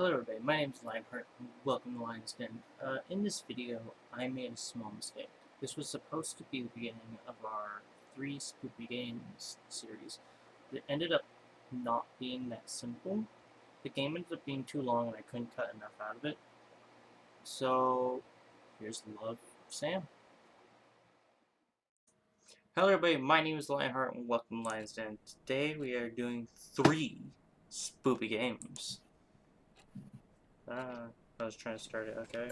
Hello everybody, my name is Lionheart and welcome to Lion's Den. In this video, I made a small mistake. This was supposed to be the beginning of our 3 Spoopy Games series. It ended up not being that simple. The game ended up being too long and I couldn't cut enough out of it. So, here's the love, Sam. Hello everybody, my name is Lionheart and welcome to Lion's Den. Today we are doing 3 Spoopy Games. I was trying to start it, okay.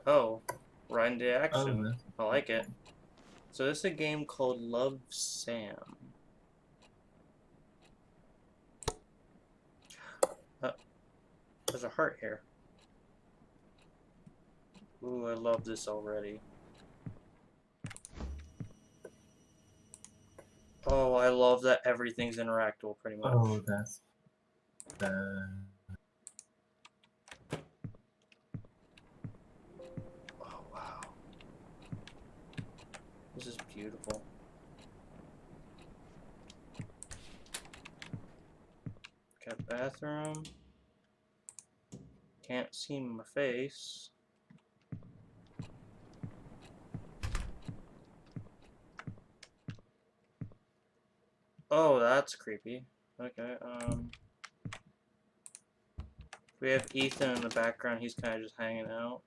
Oh, right into action. I like it. So this is a game called Love Sam. There's a heart here. Ooh, I love this already. Oh, I love that everything's interactable pretty much. Oh, that's Oh, wow. This is beautiful. Got a bathroom. Can't see my face. Oh, that's creepy. Okay, we have Ethan in the background. He's kind of just hanging out.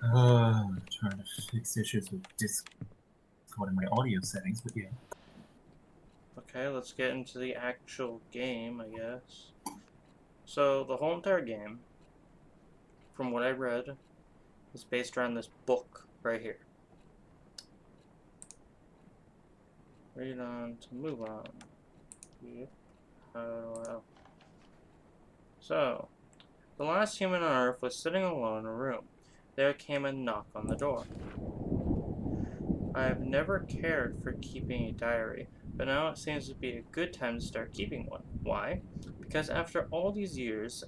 trying to fix issues with Discord in my audio settings, but yeah. Okay, let's get into the actual game, I guess. So, the whole entire game, from what I read, is based around this book right here. Read on to move on. Yep. So, the last human on Earth was sitting alone in a room. There came a knock on the door. I have never cared for keeping a diary, but now it seems to be a good time to start keeping one. Why? Because after all these years,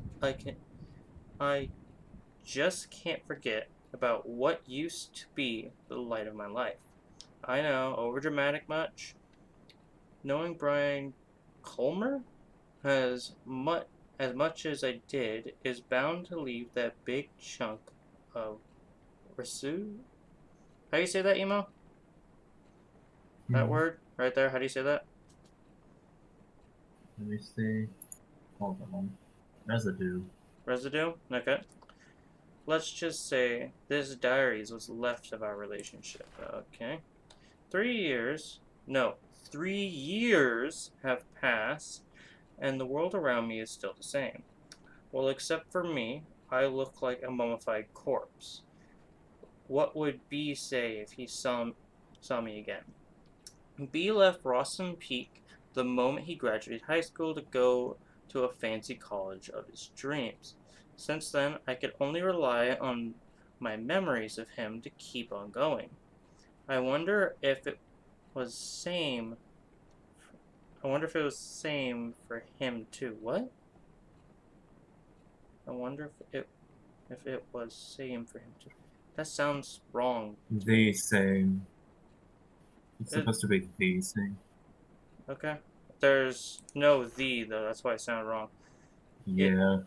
I just can't forget about what used to be the light of my life. I know, overdramatic much? Knowing Brian Colmer as much as I did is bound to leave that big chunk of residue. How do you say that, Emo? That word right there. How do you say that? Let me see. Hold on. Residue. Residue. Okay. Let's just say this diary is what's left of our relationship. Okay. 3 years. No, 3 years have passed, and the world around me is still the same. Well, except for me, I look like a mummified corpse. What would B say if he saw me again? B left Rawson Peak the moment he graduated high school to go to a fancy college of his dreams. Since then, I could only rely on my memories of him to keep on going. I wonder if it was same. I wonder if it was same for him too. What? I wonder if it was same for him too. That sounds wrong. The same. It's supposed to be the same. Okay. There's no the though. That's why it sounded wrong. Yeah.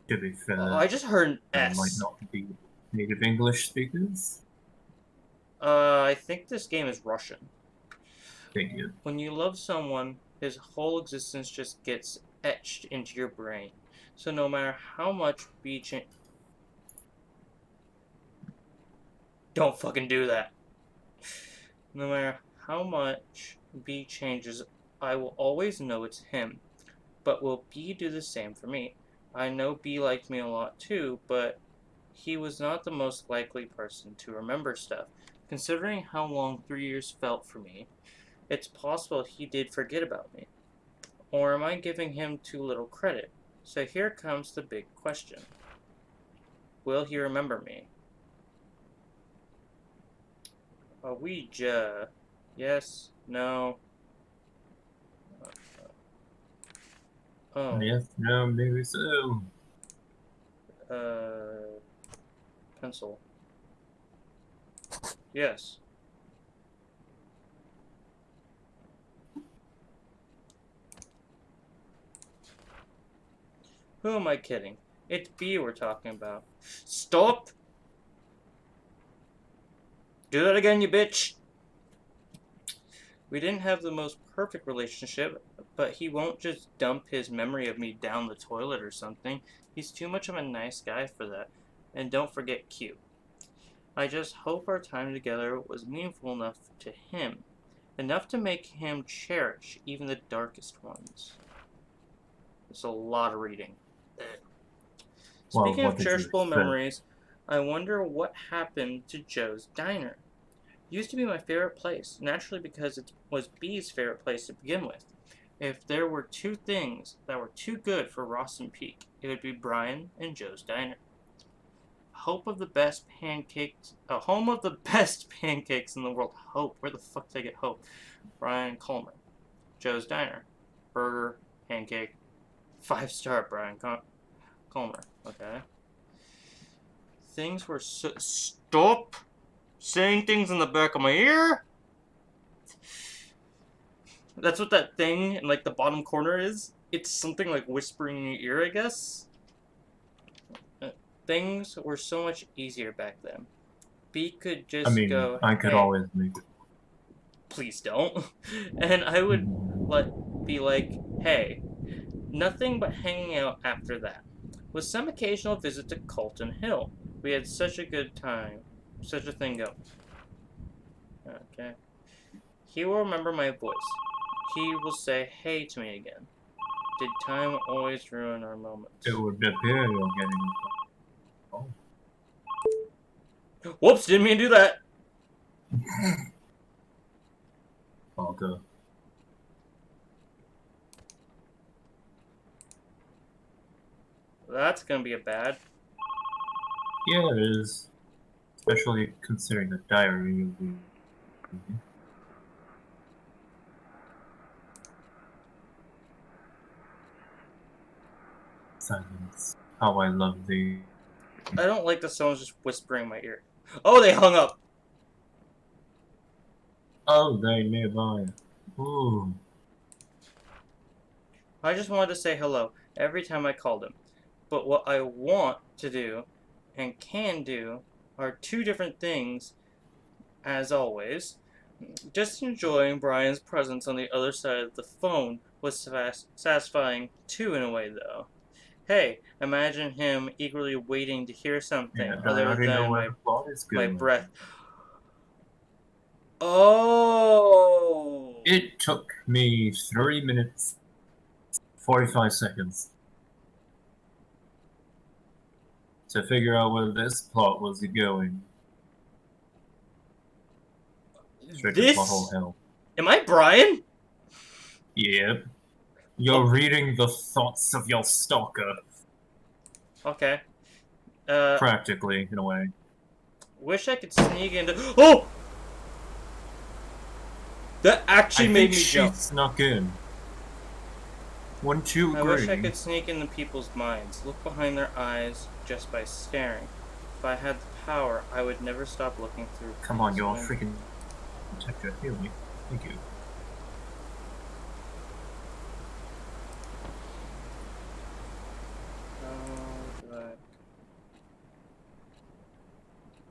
To be fair, I just heard an S. might not be native English speakers. I think this game is Russian. Thank you. When you love someone, his whole existence just gets etched into your brain. So no matter how much don't fucking do that. No matter how much B changes, I will always know it's him. But will B do the same for me? I know B liked me a lot too, but he was not the most likely person to remember stuff. Considering how long 3 years felt for me, it's possible he did forget about me. Or am I giving him too little credit? So here comes the big question. Will he remember me? A Ouija. Yes? No? Oh. Yes, no, maybe so. Pencil. Yes. Who am I kidding? It's B we're talking about. Stop! Do that again, you bitch! We didn't have the most perfect relationship, but he won't just dump his memory of me down the toilet or something. He's too much of a nice guy for that. And don't forget cute. I just hope our time together was meaningful enough to him. Enough to make him cherish even the darkest ones. It's a lot of reading. Well, Speaking what of did you cherishable expect? memories, I wonder what happened to Joe's Diner. Used to be my favorite place, naturally because it was B's favorite place to begin with. If there were two things that were too good for Rawson Peak, it would be Brian and Joe's Diner. Home of the best pancakes in the world. Hope. Where the fuck did I get Hope? Brian Coleman. Joe's Diner. Burger, pancake, 5-star Brian Coleman. Okay. Things were so. Stop saying things in the back of my ear! That's what that thing in like the bottom corner is. It's something like whispering in your ear, I guess. Things were so much easier back then. B could just I mean, go, I could hey, always make it. please don't. And I would be like, hey, nothing but hanging out after that. With some occasional visit to Colton Hill. We had such a good time. Such a thing going. Okay. He will remember my voice. He will say hey to me again. Did time always ruin our moments? It would appear you're getting. Oh. Whoops, didn't mean to do that. Okay. That's gonna be a bad. Yeah, it is. Especially considering the diary of the. Silence. How I love thee. I don't like that someone's just whispering in my ear. Oh, they hung up. Oh, they nearby. Ooh. I just wanted to say hello every time I called him. But what I want to do and can do are two different things, as always. Just enjoying Brian's presence on the other side of the phone was satisfying too, in a way, though. Hey, imagine him eagerly waiting to hear something And I other already know than where the plot is my going. breath. Oh! It took me 3 minutes, 45 seconds to figure out where this plot was going. Straight to plot hole hell. Am I Brian? Yep. You're reading the thoughts of your stalker. Okay. Practically, in a way. Wish I could sneak into. Oh! That actually made me jump. She snuck in. Wouldn't you agree? I wish I could sneak into people's minds, look behind their eyes just by staring. If I had the power, I would never stop looking through. Come on, you're a freaking detective. Heal me. Thank you.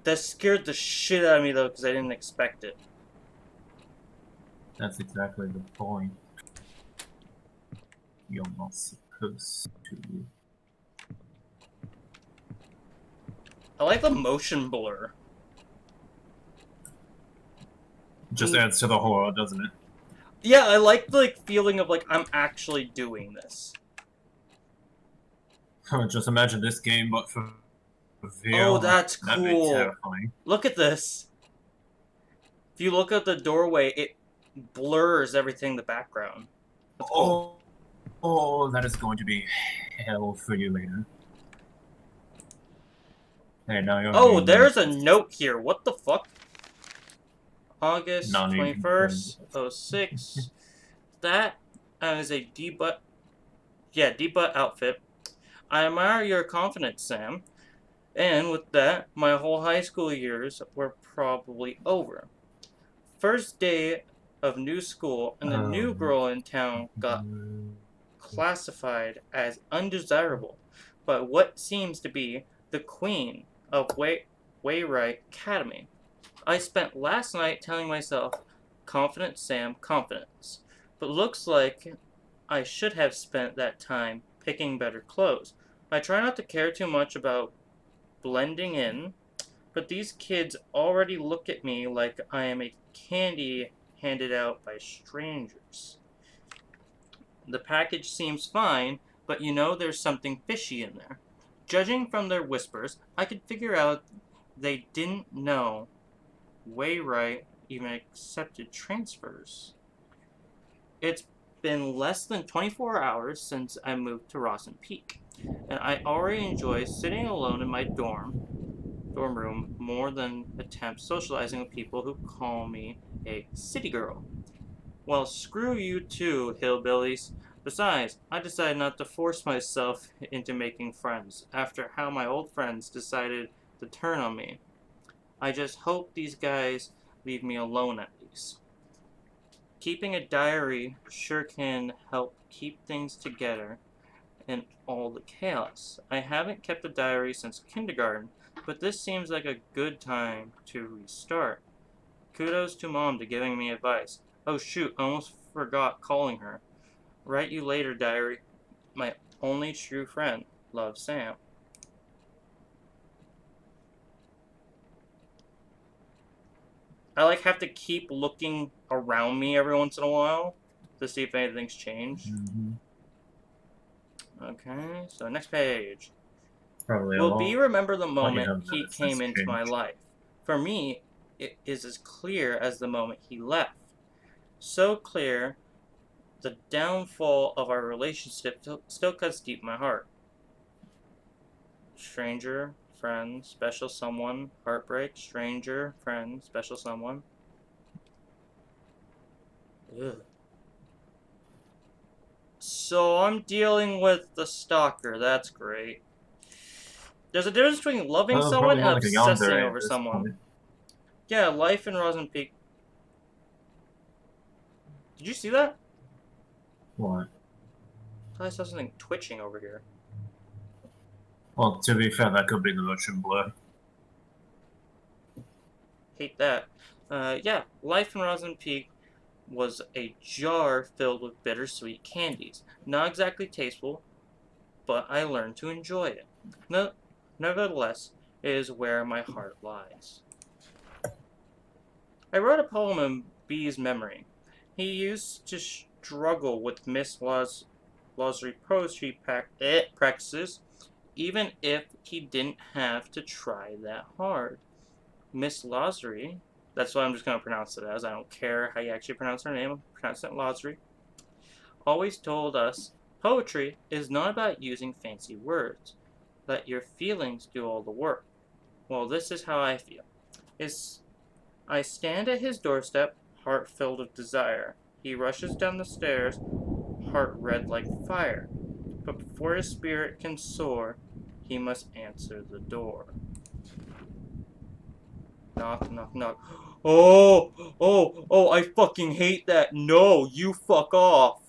That scared the shit out of me though, because I didn't expect it. That's exactly the point. You're not supposed to. I like the motion blur. Just adds to the horror, doesn't it? Yeah, I like the feeling of like I'm actually doing this. Just imagine this game, but for VR. Oh, that's cool. That'd be terrifying. Look at this. If you look at the doorway, it blurs everything in the background. Oh, that is going to be hell for you later. Hey, now you're. Oh, there's a note here. What the fuck? August 21st, 06. That is a D-butt. Yeah, D-butt outfit. I admire your confidence, Sam. And with that, my whole high school years were probably over. First day of new school, and the new girl in town got classified as undesirable by what seems to be the queen of Wayrite Academy. I spent last night telling myself, confident Sam, confidence. But looks like I should have spent that time picking better clothes. I try not to care too much about blending in, but these kids already look at me like I am a candy handed out by strangers. The package seems fine, but you know there's something fishy in there. Judging from their whispers, I could figure out they didn't know Wayrite even accepted transfers. It's been less than 24 hours since I moved to Rosin Peak, and I already enjoy sitting alone in my dorm room more than attempt socializing with people who call me a city girl. Well, screw you too, hillbillies. Besides, I decided not to force myself into making friends after how my old friends decided to turn on me. I just hope these guys leave me alone at least. Keeping a diary sure can help keep things together in all the chaos. I haven't kept a diary since kindergarten, but this seems like a good time to restart. Kudos to Mom to giving me advice. Oh shoot, I almost forgot calling her. Write you later, diary. My only true friend. Love, Sam. I have to keep looking around me every once in a while to see if anything's changed. Mm-hmm. Okay, so next page. Probably a Will lot. B remember the What you moment have he noticed came has into my changed. life? For me, it is as clear as the moment he left. So clear, the downfall of our relationship still cuts deep in my heart. Stranger, friend, special someone, heartbreak, stranger, friend, special someone. Ugh. So I'm dealing with the stalker, that's great. There's a difference between loving someone Probably and more like a obsessing yandere at over this someone. point. Yeah, life in Rosin Peak. Did you see that? What? I thought I saw something twitching over here. Well, to be fair, that could be the motion blur. Hate that. Yeah, life in Rosin Peak was a jar filled with bittersweet candies. Not exactly tasteful, but I learned to enjoy it. No, nevertheless, it is where my heart lies. I wrote a poem in B's memory. He used to struggle with Miss Laws's poetry practices, even if he didn't have to try that hard. Miss Lawsry, that's what I'm just going to pronounce it as. I don't care how you actually pronounce her name. I'm pronouncing it Lawsry. Always told us poetry is not about using fancy words. Let your feelings do all the work. Well, this is how I feel. I stand at his doorstep, heart filled with desire. He rushes down the stairs, heart red like fire. But before his spirit can soar, he must answer the door. Knock, knock, knock. Oh, I fucking hate that. No, you fuck off.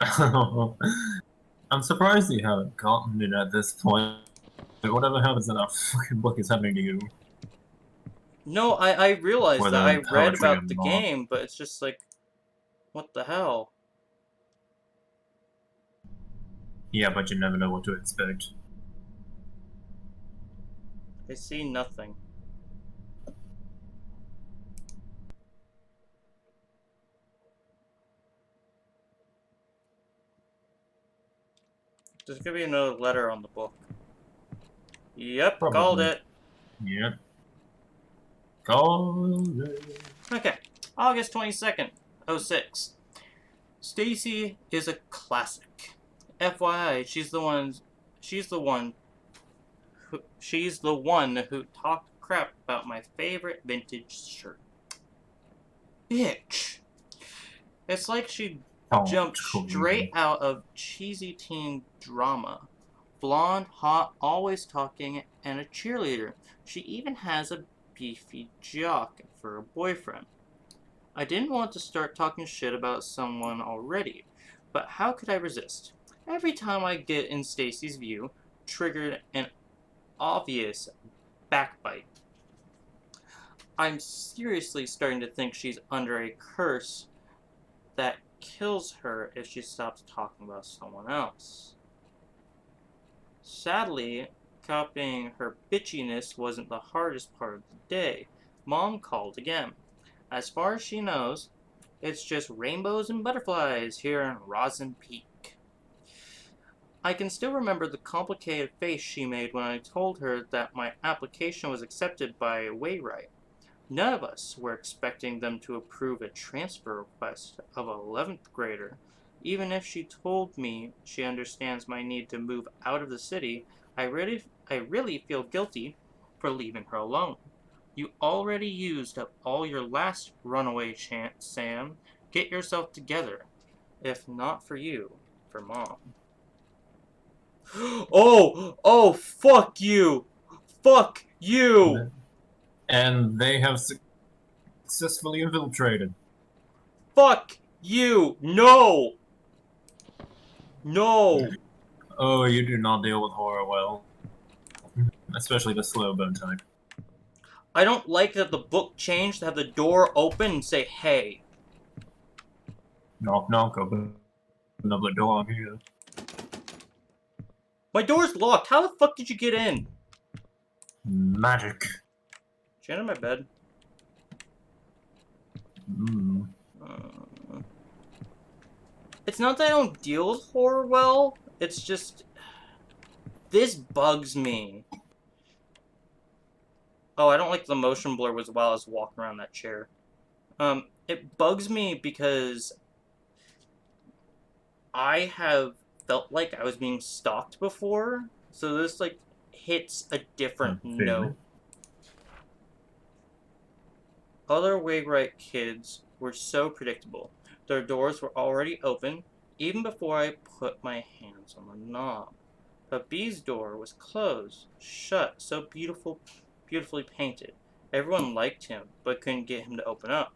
I'm surprised you haven't gotten it at this point. Like, whatever happens in that fucking book is happening to you. No, I realized Whether that. I in read poetry or about the not. game, but it's just like, what the hell? Yeah, but you never know what to expect. I see nothing. There's gonna be another letter on the book. Yep, Probably. called it. Yep. Called it. Okay, August 22nd, 06. Stacy is a classic. FYI, she's the one who talked crap about my favorite vintage shirt. Bitch. It's like she jumped straight out of cheesy teen drama. Blonde, hot, always talking, and a cheerleader. She even has a beefy jock for a boyfriend. I didn't want to start talking shit about someone already, but how could I resist? Every time I get in Stacy's view, triggered an obvious backbite. I'm seriously starting to think she's under a curse that kills her if she stops talking about someone else. Sadly, copying her bitchiness wasn't the hardest part of the day. Mom called again. As far as she knows, it's just rainbows and butterflies here in Rosin Peak. I can still remember the complicated face she made when I told her that my application was accepted by Wayrite. None of us were expecting them to approve a transfer request of an 11th grader. Even if she told me she understands my need to move out of the city, I really feel guilty for leaving her alone. You already used up all your last runaway chance, Sam. Get yourself together. If not for you, for Mom. Oh, fuck you! Fuck you! And they have successfully infiltrated. Fuck you! No! No! Oh, you do not deal with horror well. Especially the slow burn type. I don't like that the book changed to have the door open and say, hey. Knock knock, open another door, I'm here. My door's locked. How the fuck did you get in? Magic. Is she under my bed? Mm. It's not that I don't deal with horror well. It's just... this bugs me. Oh, I don't like the motion blur as well as walking around that chair. It bugs me because I have felt like I was being stalked before, so this, like, hits a different note. Other Wayrite kids were so predictable. Their doors were already open, even before I put my hands on the knob. But B's door was closed, shut, so beautifully painted. Everyone liked him, but couldn't get him to open up.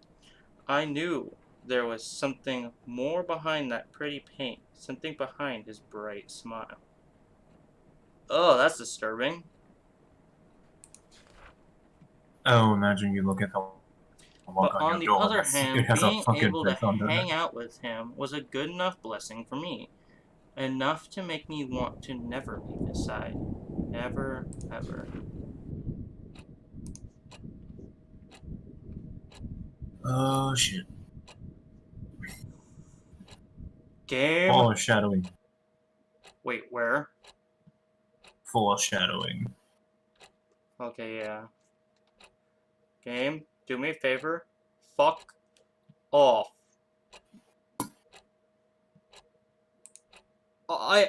I knew there was something more behind that pretty paint, something behind his bright smile. Oh, that's disturbing. Oh, imagine you look at the But on on your the door, other it hand, has a being fucking able to face under hang it. out with him was a good enough blessing for me. Enough to make me want to never leave his side. Never, ever. Oh, shit. Game. Foreshadowing. Wait, where? Foreshadowing. Okay, yeah. Game, do me a favor. Fuck off.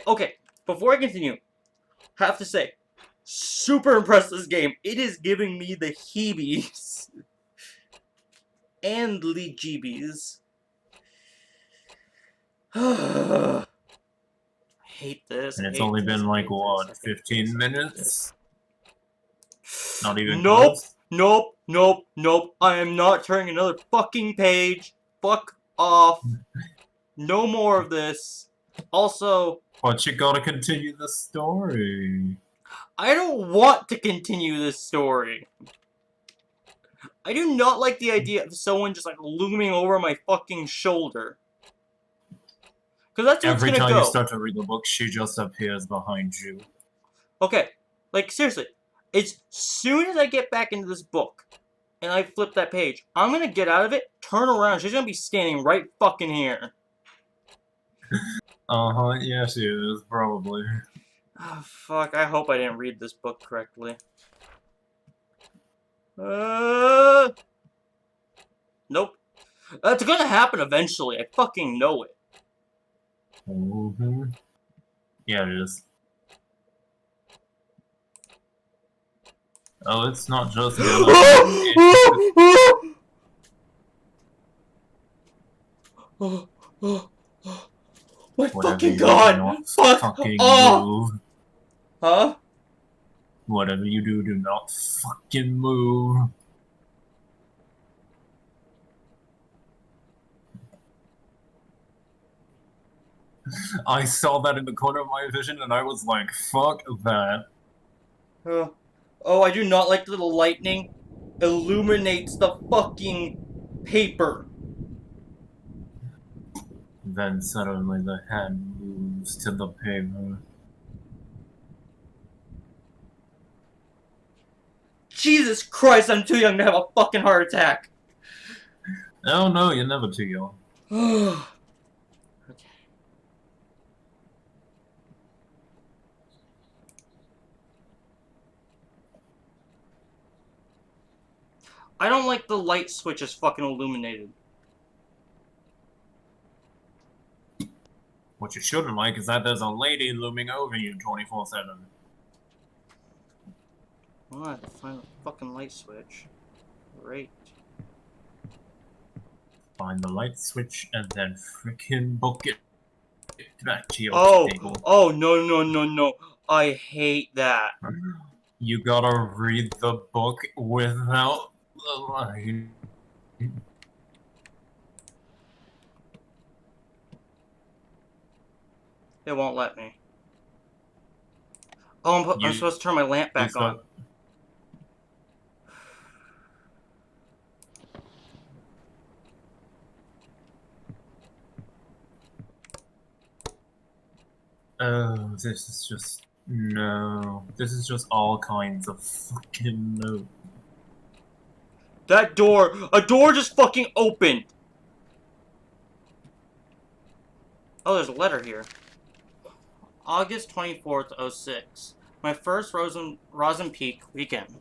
Okay, before I continue, I have to say, super impressed with this game. It is giving me the heebies. And the jeebies. I hate this. And I it's hate only this. been I like, hate what, this, I hate 15 this, I hate minutes? this. Not even Nope. close? Nope. I am not turning another fucking page. Fuck off. No more of this. Also, But you gotta continue the story. I don't want to continue this story. I do not like the idea of someone just, like, looming over my fucking shoulder. Because that's where it's Every gonna time go. you start to read the book, she just appears behind you. Okay, like, seriously. As soon as I get back into this book, and I flip that page, I'm gonna get out of it, turn around, she's gonna be standing right fucking here. Uh-huh, yeah, she is, probably. Oh, fuck, I hope I didn't read this book correctly. Nope. It's gonna happen eventually, I fucking know it. Mm-hmm. Yeah, it is. Oh, it's not just gonna My Whatever fucking you do, god! not Fuck fucking off! move. Huh? Whatever you do not fucking move. I saw that in the corner of my vision, and I was like, "Fuck that." Oh, I do not like that the lightning illuminates the fucking paper. Then suddenly the hand moves to the paper. Jesus Christ, I'm too young to have a fucking heart attack. Oh no, you're never too young. Okay. I don't like the light switch is fucking illuminated. What you shouldn't like is that there's a lady looming over you 24/7. Well, I have to find the fucking light switch. Great. Find the light switch and then frickin' book it back to your table. Oh, no. I hate that. You gotta read the book without the line. It won't let me. Oh, I'm supposed to turn my lamp back on. Oh, this is just... No. This is just all kinds of fucking no. That door, a door just fucking opened. Oh, there's a letter here. August 24th, 06. My first Rosen Peak weekend.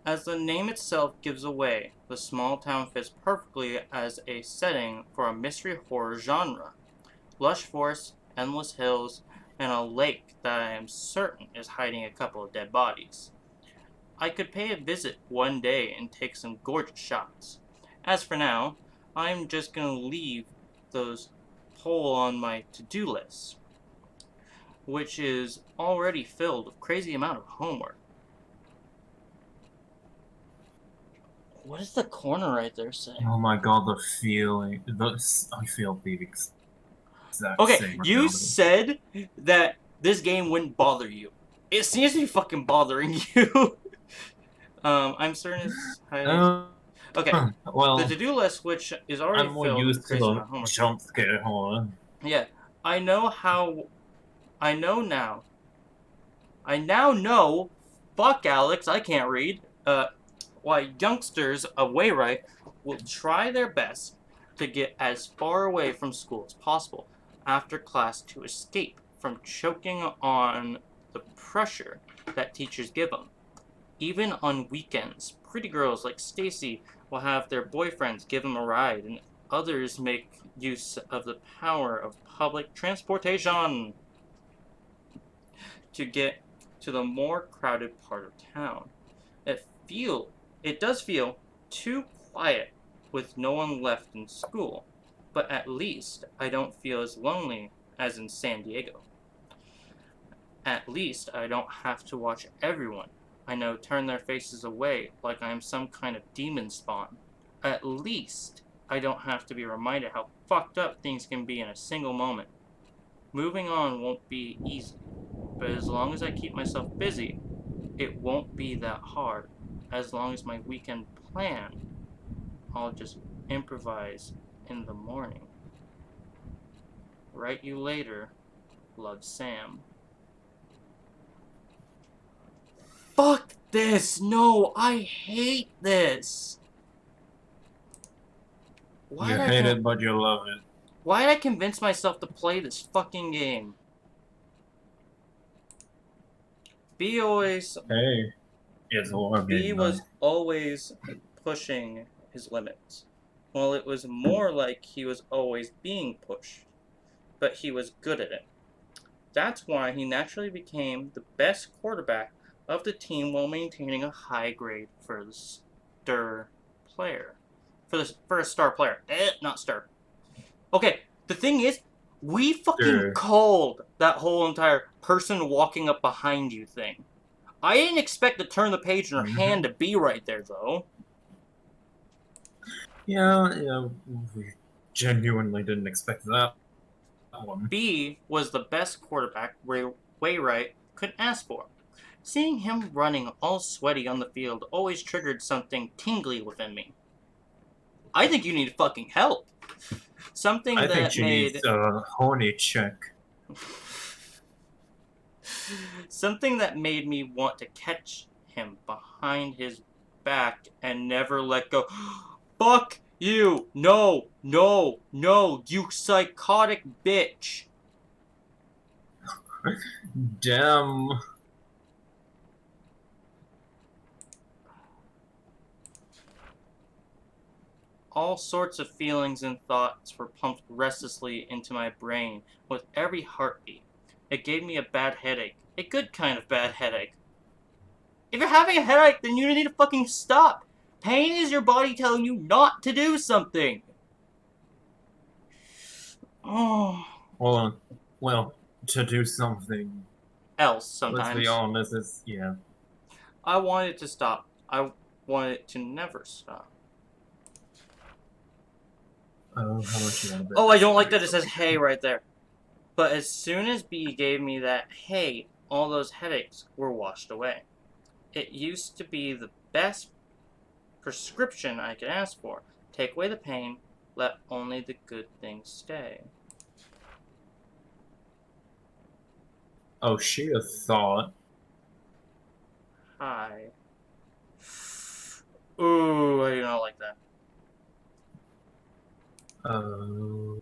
As the name itself gives away, the small town fits perfectly as a setting for a mystery horror genre. Lush forests, endless hills, and a lake that I am certain is hiding a couple of dead bodies. I could pay a visit one day and take some gorgeous shots. As for now, I'm just gonna leave those hole on my to-do list, which is already filled with crazy amount of homework. What does the corner right there say? Oh my god, the feeling. I feel the exact Okay, same. you said that this game wouldn't bother you. It seems to be fucking bothering you. I'm certain it's highly... Okay, well, the to-do list, which is already I'm more filled with used to crazy amount of the homework. jump scare horror. Yeah, I now know, fuck Alex, I can't read, why youngsters of Wayrite will try their best to get as far away from school as possible after class to escape from choking on the pressure that teachers give them. Even on weekends, pretty girls like Stacy will have their boyfriends give them a ride, and others make use of the power of public transportation to get to the more crowded part of town. It does feel too quiet with no one left in school, but at least I don't feel as lonely as in San Diego. At least I don't have to watch everyone I know turn their faces away like I am some kind of demon spawn. At least I don't have to be reminded how fucked up things can be in a single moment. Moving on won't be easy, but as long as I keep myself busy, it won't be that hard. As long as my weekend plan, I'll just improvise in the morning. Write you later. Love, Sam. Fuck this! No, I hate this! You hate it, but you love it. Why did I convince myself to play this fucking game? B always... Hey, it's a war game. B was always pushing his limits. Well, it was more like he was always being pushed. But he was good at it. That's why he naturally became the best quarterback of the team while maintaining a high grade for the star player. For a star player. Not star. Okay, the thing is, we fucking called that whole entire person walking up behind you thing. I didn't expect to turn the page in her hand to be right there, though. Yeah, we genuinely didn't expect that. one. B was the best quarterback Wainwright could ask for. Seeing him running all sweaty on the field always triggered something tingly within me. I think you need fucking help. Something I think that she needs made a horny check. something that made me want to catch him behind his back and never let go. Fuck you! No, no, no, you psychotic bitch! Damn. All sorts of feelings and thoughts were pumped restlessly into my brain with every heartbeat. It gave me a bad headache. A good kind of bad headache. If you're having a headache, then you need to fucking stop. Pain is your body telling you not to do something. Oh. Well, to do something. Else Let's be sometimes. honest, it's, yeah. I wanted it to stop. I wanted it to never stop. Oh, how much you want to bet? Oh, I don't like that it says hey right there. But as soon as B gave me that hey, all those headaches were washed away. It used to be the best prescription I could ask for. Take away the pain, let only the good things stay. Oh, she a thought. Hi. Ooh, I do not like that. Oh.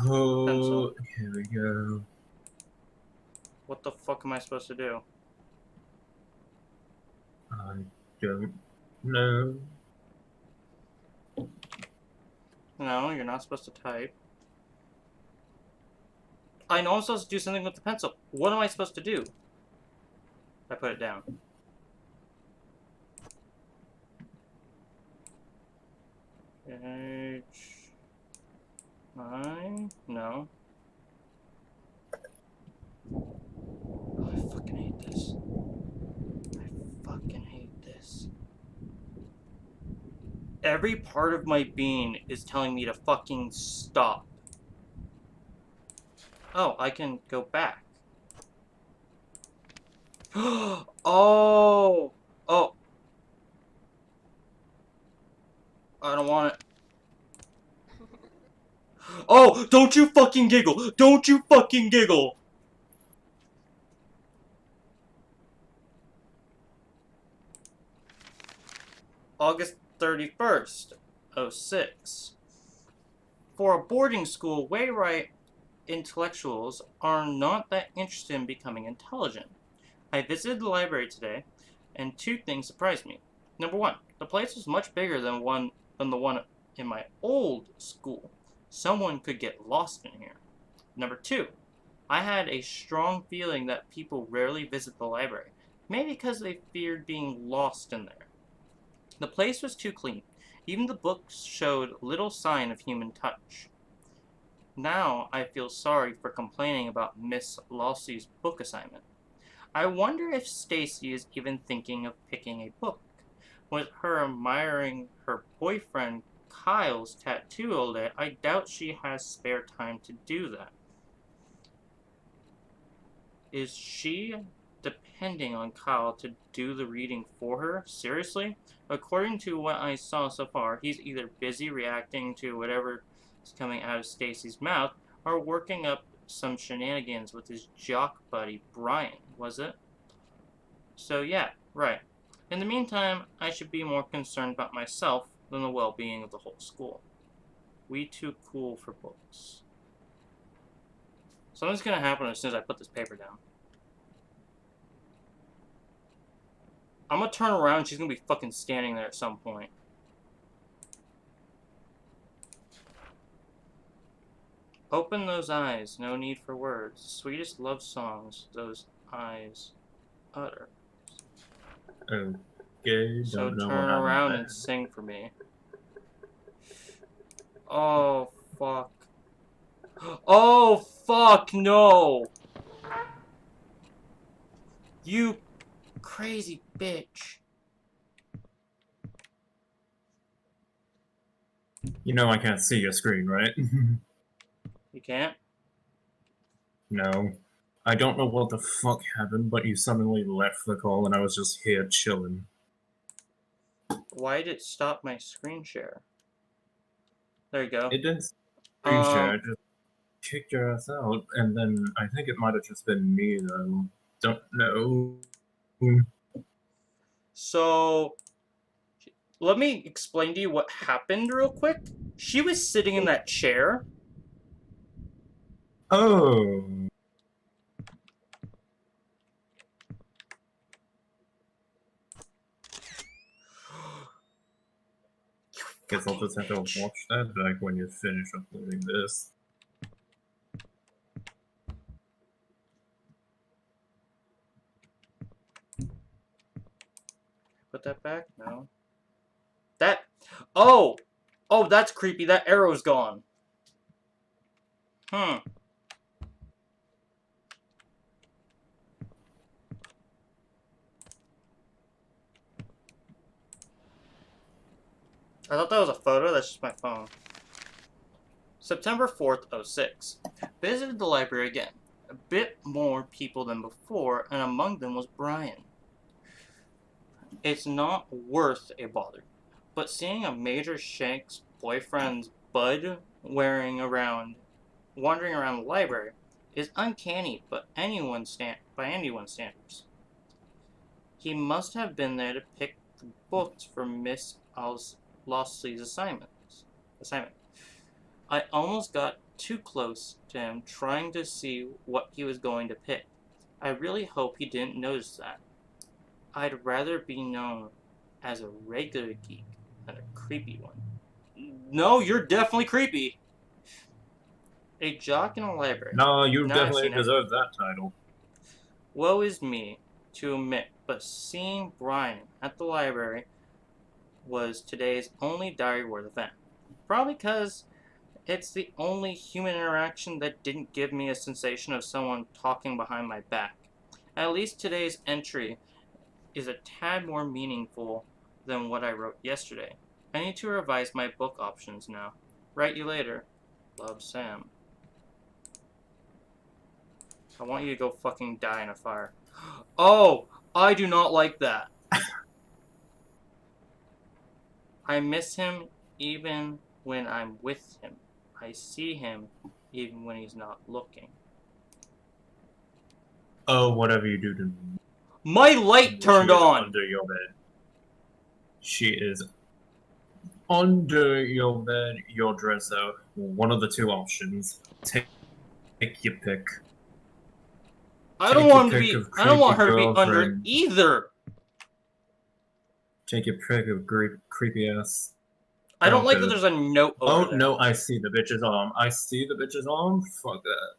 Oh, Pencil. here we go. What the fuck am I supposed to do? I don't know. No, you're not supposed to type. I know I'm supposed to do something with the pencil. What am I supposed to do? I put it down. H9? No. Oh, I fucking hate this. I fucking hate this. Every part of my being is telling me to fucking stop. Oh, I can go back. Oh! Oh! I don't want it. Oh! Don't you fucking giggle! Don't you fucking giggle! August 31st, 06. For a boarding school, Wainwright intellectuals are not that interested in becoming intelligent. I visited the library today, and two things surprised me. Number one, the place was much bigger than the one in my old school. Someone could get lost in here. Number two, I had a strong feeling that people rarely visit the library, maybe because they feared being lost in there. The place was too clean. Even the books showed little sign of human touch. Now I feel sorry for complaining about Miss Lossie's book assignment. I wonder if Stacy is even thinking of picking a book. With her admiring her boyfriend Kyle's tattoo all day, I doubt she has spare time to do that. Is she depending on Kyle to do the reading for her? Seriously? According to what I saw so far, he's either busy reacting to whatever is coming out of Stacy's mouth or working up some shenanigans with his jock buddy Brian, was it? So yeah, right. In the meantime, I should be more concerned about myself than the well-being of the whole school. We too cool for books. Something's gonna happen as soon as I put this paper down. I'm gonna turn around, she's gonna be fucking standing there at some point. Open those eyes, no need for words. Sweetest love songs those eyes utter. Okay, So don't know turn what happened around there. and sing for me. Oh, fuck. Oh, fuck, no! You crazy bitch. You know I can't see your screen, right? You can't? No. I don't know what the fuck happened, but you suddenly left the call and I was just here chilling. Why did it stop my screen share? There you go. It didn't screen share, it just kicked your ass out, and then I think it might have just been me though. Don't know. So, let me explain to you what happened real quick. She was sitting in that chair. Oh. Guess I'll just have to watch that back when you finish uploading this. Put that back? No. That... Oh! Oh, that's creepy. That arrow's gone. Hmm. I thought that was a photo. That's just my phone. September 4th, 06. Visited the library again. A bit more people than before, and among them was Brian. It's not worth a bother, but seeing a Major Shank's boyfriend's Bud wandering around the library is uncanny by anyone's standards. He must have been there to pick the books for Miss Lossley's assignment. I almost got too close to him trying to see what he was going to pick. I really hope he didn't notice that. I'd rather be known as a regular geek than a creepy one. No, you're definitely creepy. A jock in a library. No, you Nah, definitely seen it. deserve that title. Woe is me to admit, but seeing Brian at the library was today's only diary worth event. Probably because it's the only human interaction that didn't give me a sensation of someone talking behind my back. At least today's entry is a tad more meaningful than what I wrote yesterday. I need to revise my book options now. Write you later. Love, Sam. I want you to go fucking die in a fire. Oh! I do not like that. I miss him even when I'm with him. I see him even when he's not looking. Oh, whatever you do to me. My light turned She is on! under your bed. She is under your bed, your dresser. One of the two options. Take your pick. I don't want her to be under either. Take your pick of creepy ass. I don't like that there's a note over there. Oh no, I see the bitch's arm. I see the bitch's arm. Fuck that.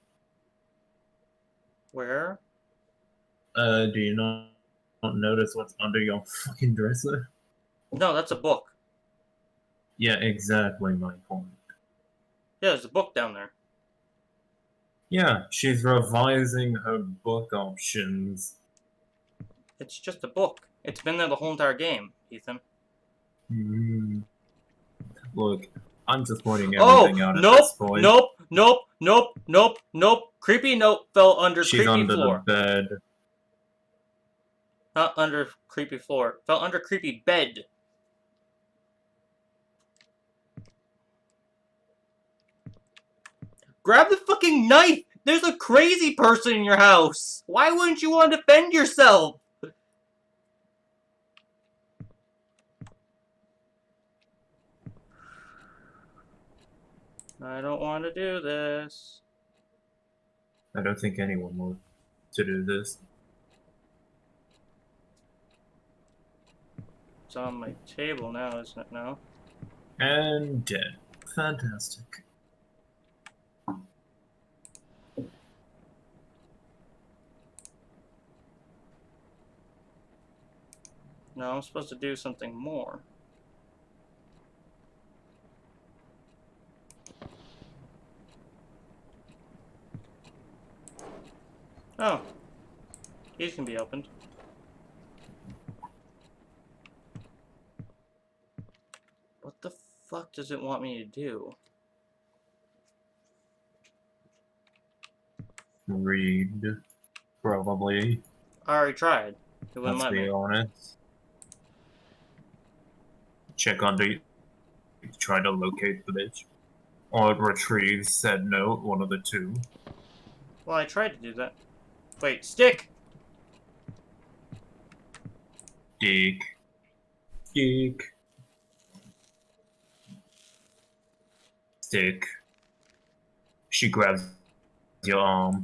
Where? Do you not notice what's under your fucking dresser? No, that's a book. Yeah, exactly my point. Yeah, there's a book down there. Yeah, she's revising her book options. It's just a book. It's been there the whole entire game, Ethan. Look, I'm just pointing everything out at this point. Nope. Creepy note fell under She's creepy under floor. the bed. Not under creepy floor. Fell under creepy bed. Grab the fucking knife! There's a crazy person in your house! Why wouldn't you want to defend yourself? I don't want to do this. I don't think anyone wants to do this. It's on my table now, isn't it now? And dead. Fantastic. No, I'm supposed to do something more. Oh. These can be opened. fuck does it want me to do? Read, probably. I already tried. It wouldn't Let's let be me. honest. Check on the. Try to locate the bitch. Or retrieve said note, one of the two. Well, I tried to do that. Wait, stick! Dig. Dig. Stick. She grabs your arm.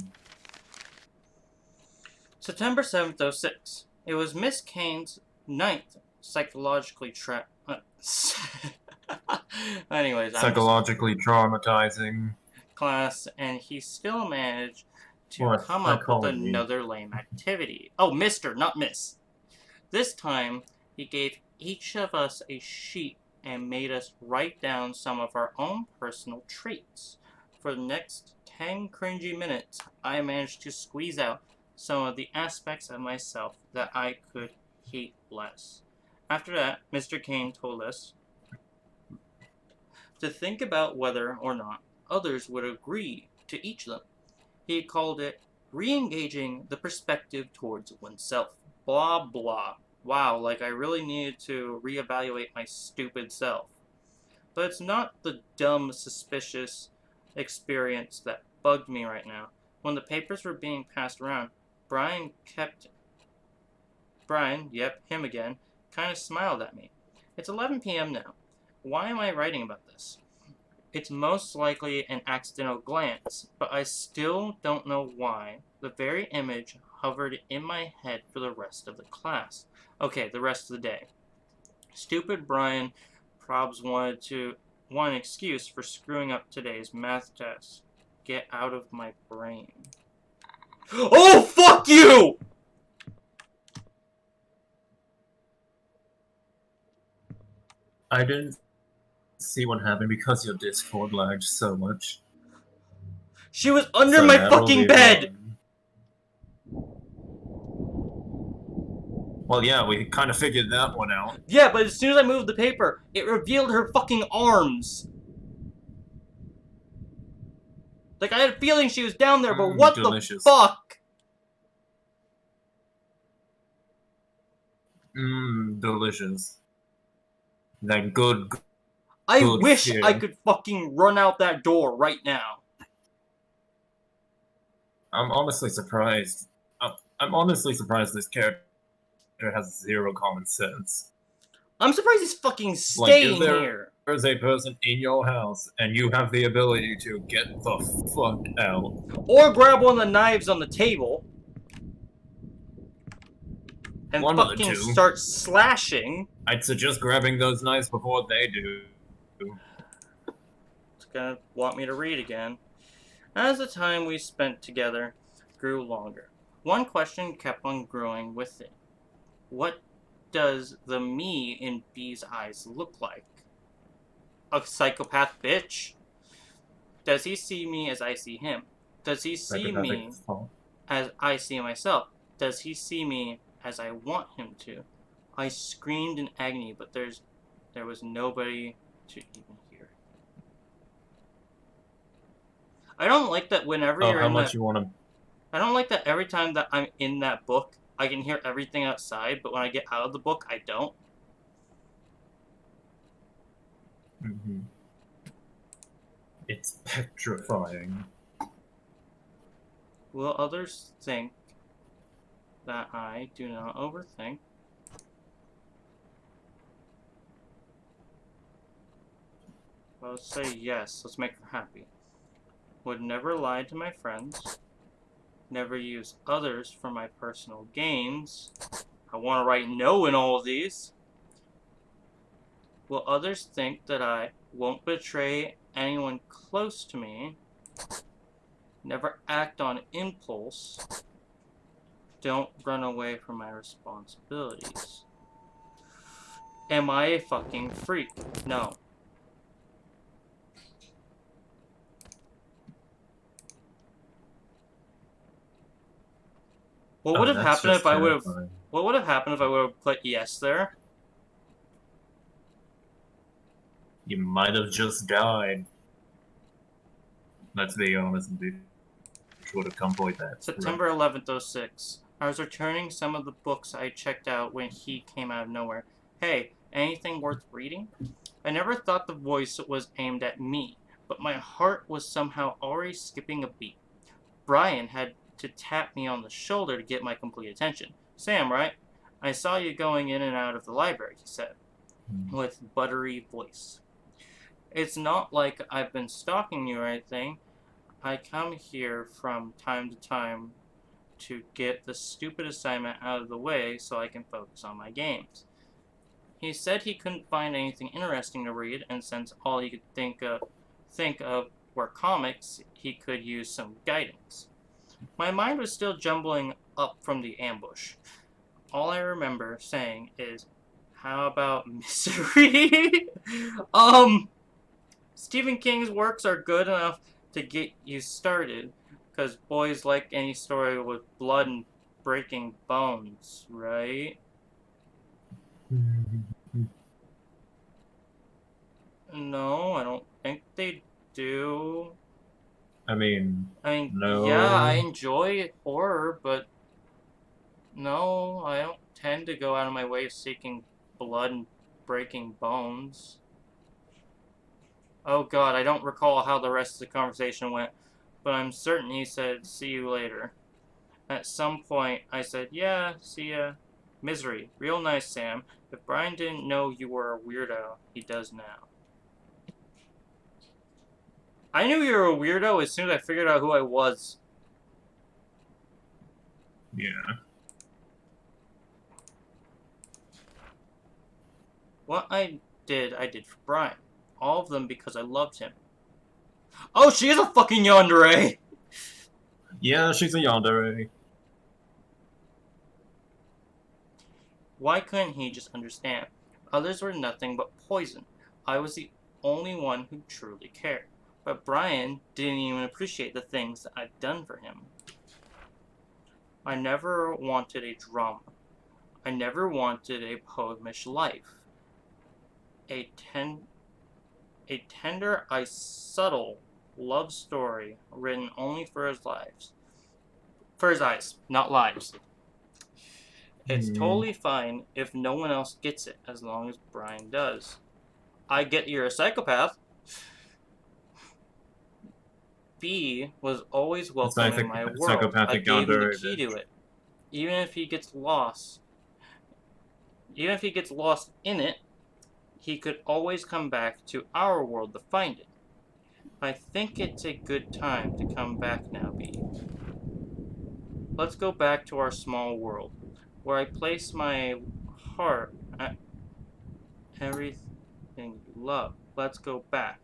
September 7th, 06. It was Miss Kane's ninth psychologically Anyways, Psychologically traumatizing. class, and he still managed to Or come up with psychology. another lame activity. Oh, Mr., not Miss. This time, he gave each of us a sheet and made us write down some of our own personal traits. For the next 10 cringy minutes, I managed to squeeze out some of the aspects of myself that I could hate less. After that, Mr. Kane told us to think about whether or not others would agree to each of them. He called it re-engaging the perspective towards oneself. Blah blah. Wow, like I really needed to reevaluate my stupid self. But it's not the dumb, suspicious experience that bugged me right now. When the papers were being passed around, Brian, yep, him again, kind of smiled at me. It's 11 p.m. now. Why am I writing about this? It's most likely an accidental glance, but I still don't know why. The very image hovered in my head for the rest of the class. Okay, the rest of the day. Stupid Brian Probs wanted an excuse for screwing up today's math test. Get out of my brain. Oh, fuck you! I didn't see what happened because your Discord lagged so much. She was under So my that'll fucking be bed! fun. Well, yeah, we kind of figured that one out. Yeah, but as soon as I moved the paper, it revealed her fucking arms. Like, I had a feeling she was down there, but what Delicious. the fuck? Delicious. That good. I Good wish fear. I could fucking run out that door right now. I'm honestly surprised. I'm honestly surprised this character has zero common sense. I'm surprised he's fucking Like, staying if here. there's a person in your house and you have the ability to get the fuck out. Or grab one of the knives on the table. And One of the fucking two. start slashing. I'd suggest grabbing those knives before they do. It's gonna want me to read again. As the time we spent together grew longer, one question kept on growing with it. What does the me in B's eyes look like? A psychopath bitch? Does he see me as I see him? Does he see me as I see myself? Does he see me as I want him to? I screamed in agony, but there was nobody to even hear. I don't like that whenever you're in that... you want to... I don't like that every time that I'm in that book, I can hear everything outside, but when I get out of the book, I don't. Mm-hmm. It's petrifying. Will others think that I do not overthink? Well, let's say yes. Let's make her happy. Would never lie to my friends. Never use others for my personal gains. I want to write no in all of these. Will others think that I won't betray anyone close to me? Never act on impulse. Don't run away from my responsibilities. Am I a fucking freak? No. What would have happened if I would have... What would have happened if I would have put yes there? You might have just died. Let's be honest and be sure to gunpoint that. September 11th, '06. I was returning some of the books I checked out when he came out of nowhere. Hey, anything worth reading? I never thought the voice was aimed at me, but my heart was somehow already skipping a beat. Brian had to tap me on the shoulder to get my complete attention. Sam, right? I saw you going in and out of the library, he said, with buttery voice. It's not like I've been stalking you or anything. I come here from time to time to get the stupid assignment out of the way so I can focus on my games. He said he couldn't find anything interesting to read, and since all he could think of were comics, he could use some guidance. My mind was still jumbling up from the ambush. All I remember saying is, "How about Misery?" Stephen King's works are good enough to get you started, because boys like any story with blood and breaking bones, right? No, I don't think they do. I mean, Yeah, I no. enjoy horror, but no, I don't tend to go out of my way seeking blood and breaking bones. Oh god, I don't recall how the rest of the conversation went, but I'm certain he said, "See you later." At some point, I said, "Yeah, see ya." Misery. Real nice, Sam. If Brian didn't know you were a weirdo, he does now. I knew you were a weirdo as soon as I figured out who I was. Yeah. What I did for Brian. All of them because I loved him. Oh, she is a fucking yandere! Yeah, she's a yandere. Why couldn't he just understand? Others were nothing but poison. I was the only one who truly cared. But Brian didn't even appreciate the things that I'd done for him. I never wanted a drama. I never wanted a poemish life. A tender, subtle love story written only for his lives. For his eyes, not lives. It's totally fine if no one else gets it, as long as Brian does. I get you're a psychopath. B was always welcome in my world. I Psychopathic gave him the yandere, key bitch. to it. Even if he gets lost, even if he gets lost in it, he could always come back to our world to find it. I think it's a good time to come back now, B. Let's go back to our small world, where I place my heart at everything you love. Let's go back.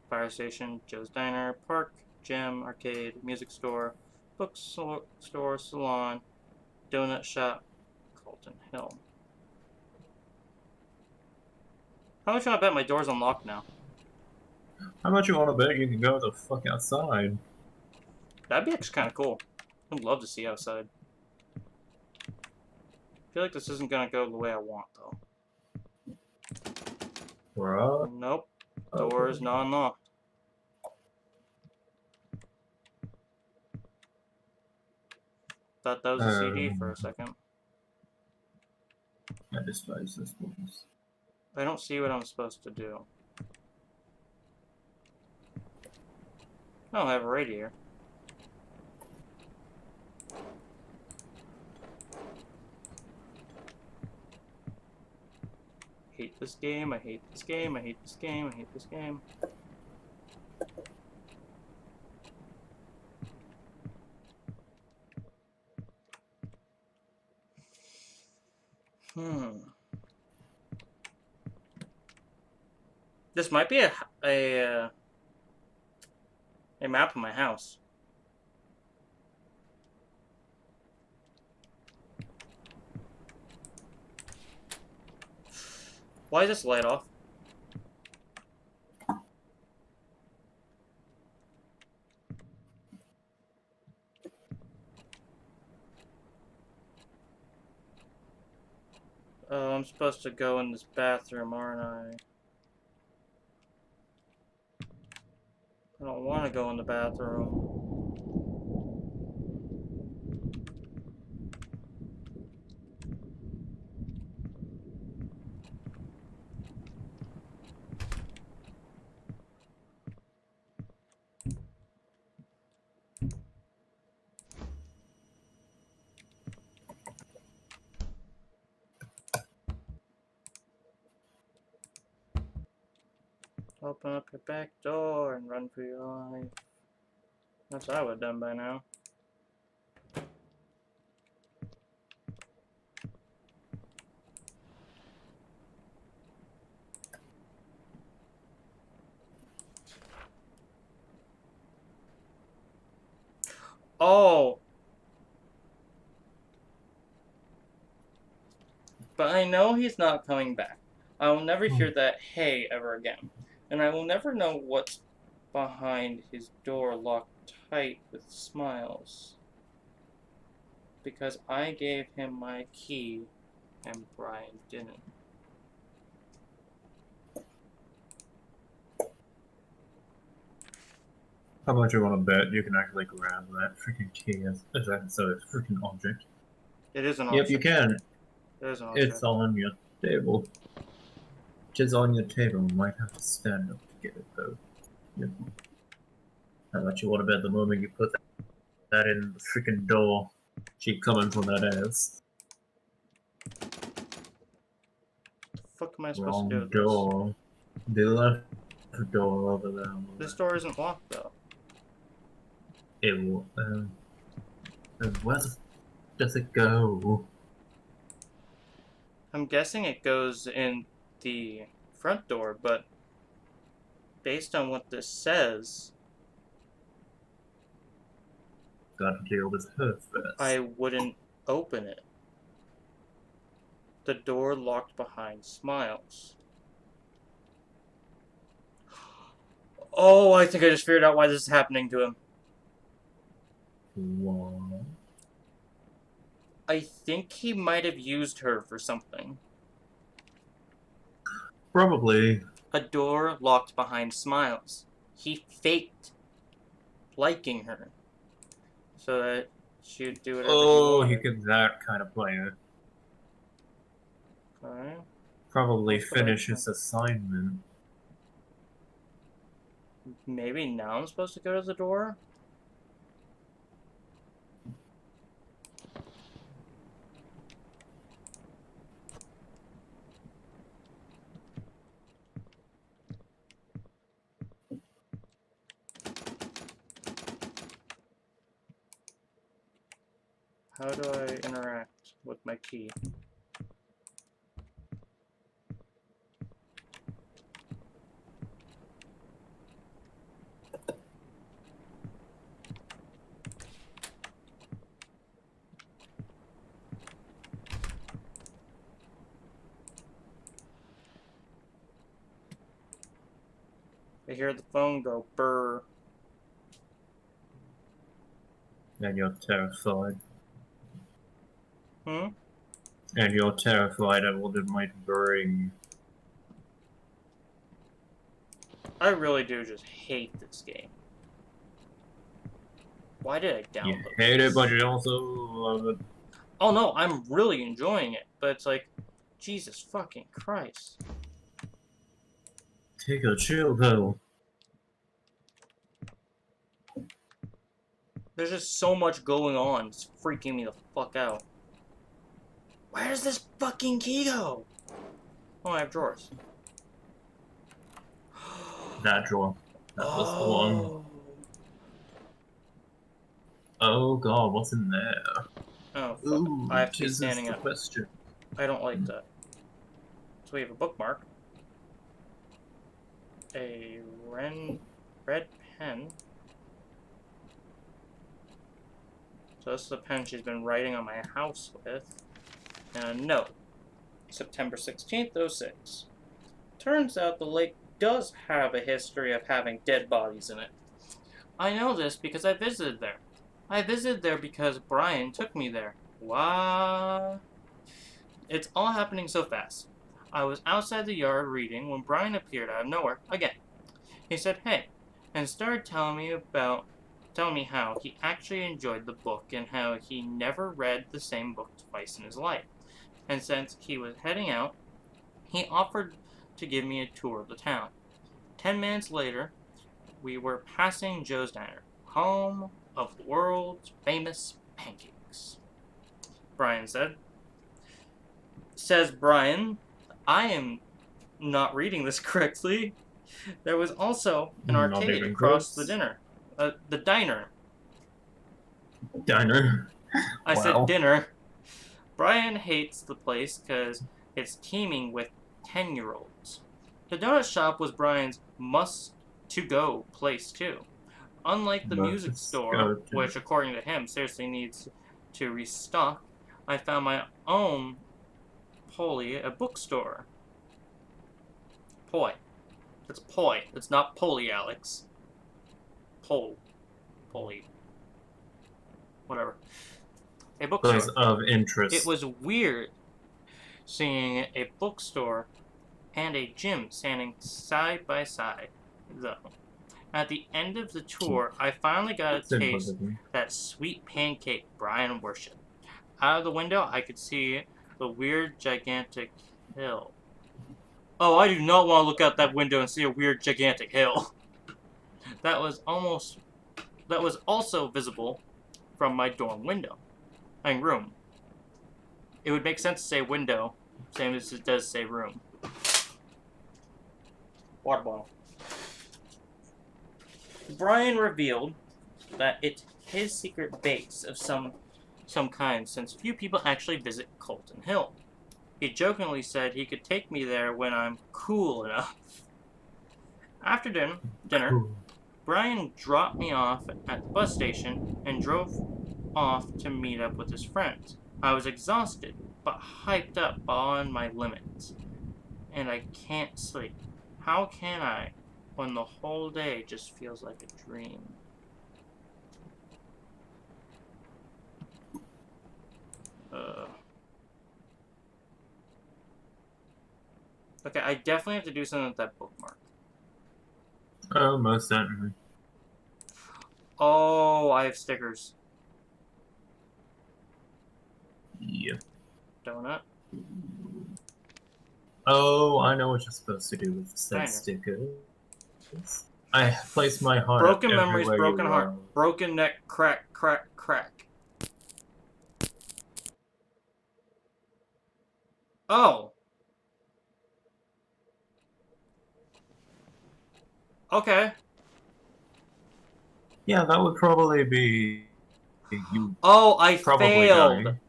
Fire station, Joe's Diner, park, gym, arcade, music store, bookstore, salon, donut shop, Colton Hill. How much do I bet my door's unlocked now? How much you want to bet you can go the fuck outside? That'd be actually kind of cool. I'd love to see outside. I feel like this isn't gonna go the way I want, though. Bruh. Nope. Door is not unlocked. Thought that was a CD for a second. I despise this place. I don't see what I'm supposed to do. I don't have a radiator. I hate this game, I hate this game, I hate this game, I hate this game. This might be a map of my house. Why is this light off? Oh, I'm supposed to go in this bathroom, aren't I? I don't want to go in the bathroom. Open up your back door and run for your life. That's what I would have done by now. Oh! But I know he's not coming back. I will never hear that hey ever again. And I will never know what's behind his door locked tight with smiles. Because I gave him my key and Brian didn't. How much you want to bet you can actually grab that freaking key as a freaking object? It is an Yep, object. you can. It is an object. It's on your table. Just on your table. You might have to stand up to get it though. Yep. How much you want to bet the moment you put that in the freaking door, keep coming for that ass. The fuck am I supposed Wrong to do with door. The left door over there. this? This door isn't locked though. It will. Where does it go? I'm guessing it goes in the front door, but based on what this says, Gotta deal with her first. I wouldn't open it. The door locked behind smiles. Oh, I think I just figured out why this is happening to him. What? I think he might have used her for something. Probably. A door locked behind smiles. He faked liking her so that she would do whatever Oh, he he wanted. could that kind of player. Okay. Probably What's the finish right his assignment. Maybe now I'm supposed to go to the door? How do I interact with my key? I hear the phone go burr. And you're terrified. Hmm? And you're terrified at what it might bring. I really do just hate this game. Why did I You download hate this? it, but you also love it. Oh no, I'm really enjoying it, but it's like, Jesus fucking Christ. Take a chill pill. There's just so much going on. It's freaking me the fuck out. Where does this fucking key go? Oh, I have drawers. That drawer. That was the one. Oh. Oh god, what's in there? Oh, fuck. Ooh, I have to be this is standing the up. question. I don't like that. So we have a bookmark. A red pen. So this is the pen she's been writing on my house with. And a note. September 16th, 06. Turns out the lake does have a history of having dead bodies in it. I know this because I visited there. I visited there because Brian took me there. What? It's all happening so fast. I was outside the yard reading when Brian appeared out of nowhere again. He said, "Hey, and started telling me how he actually enjoyed the book and how he never read the same book twice in his life. And since he was heading out, he offered to give me a tour of the town. 10 minutes later, we were passing Joe's Diner, home of the world's famous pancakes. Brian said. Says Brian, I am not reading this correctly. There was also an Not arcade even across close. the diner. Diner. I Wow. said dinner. Brian hates the place because it's teeming with 10-year-olds. The donut shop was Brian's must-to-go place, too. Unlike the But music let's store, go to- which, according to him, seriously needs to restock, I found my own Polly, a bookstore. Poi. It's Poi. It's not Polly, Alex. Polly. Whatever. A bookstore. Place of interest. It was weird seeing a bookstore and a gym standing side by side, though. At the end of the tour, I finally got a taste that sweet pancake Brian worshipped. Out of the window, I could see the weird, gigantic hill. Oh, I do not want to look out that window and see a weird, gigantic hill. That was also visible from my dorm window. Room. It would make sense to say window, same as it does say room. Water bottle. Brian revealed that it's his secret base of some kind, since few people actually visit Colton Hill. He jokingly said he could take me there when I'm cool enough. After dinner, Cool. Brian dropped me off at the bus station and drove off to meet up with his friends. I was exhausted, but hyped up on my limits. And I can't sleep. How can I, when the whole day just feels like a dream? Okay, I definitely have to do something with that bookmark. Oh, most certainly. Oh, I have stickers. Yeah. Donut. Oh, I know what you're supposed to do with said Diner. stickers. I place my heart Broken up memories, everywhere broken you heart. are. Broken neck, crack, crack, crack. Oh. Okay. Yeah, that would probably be you Oh, I probably failed. dying.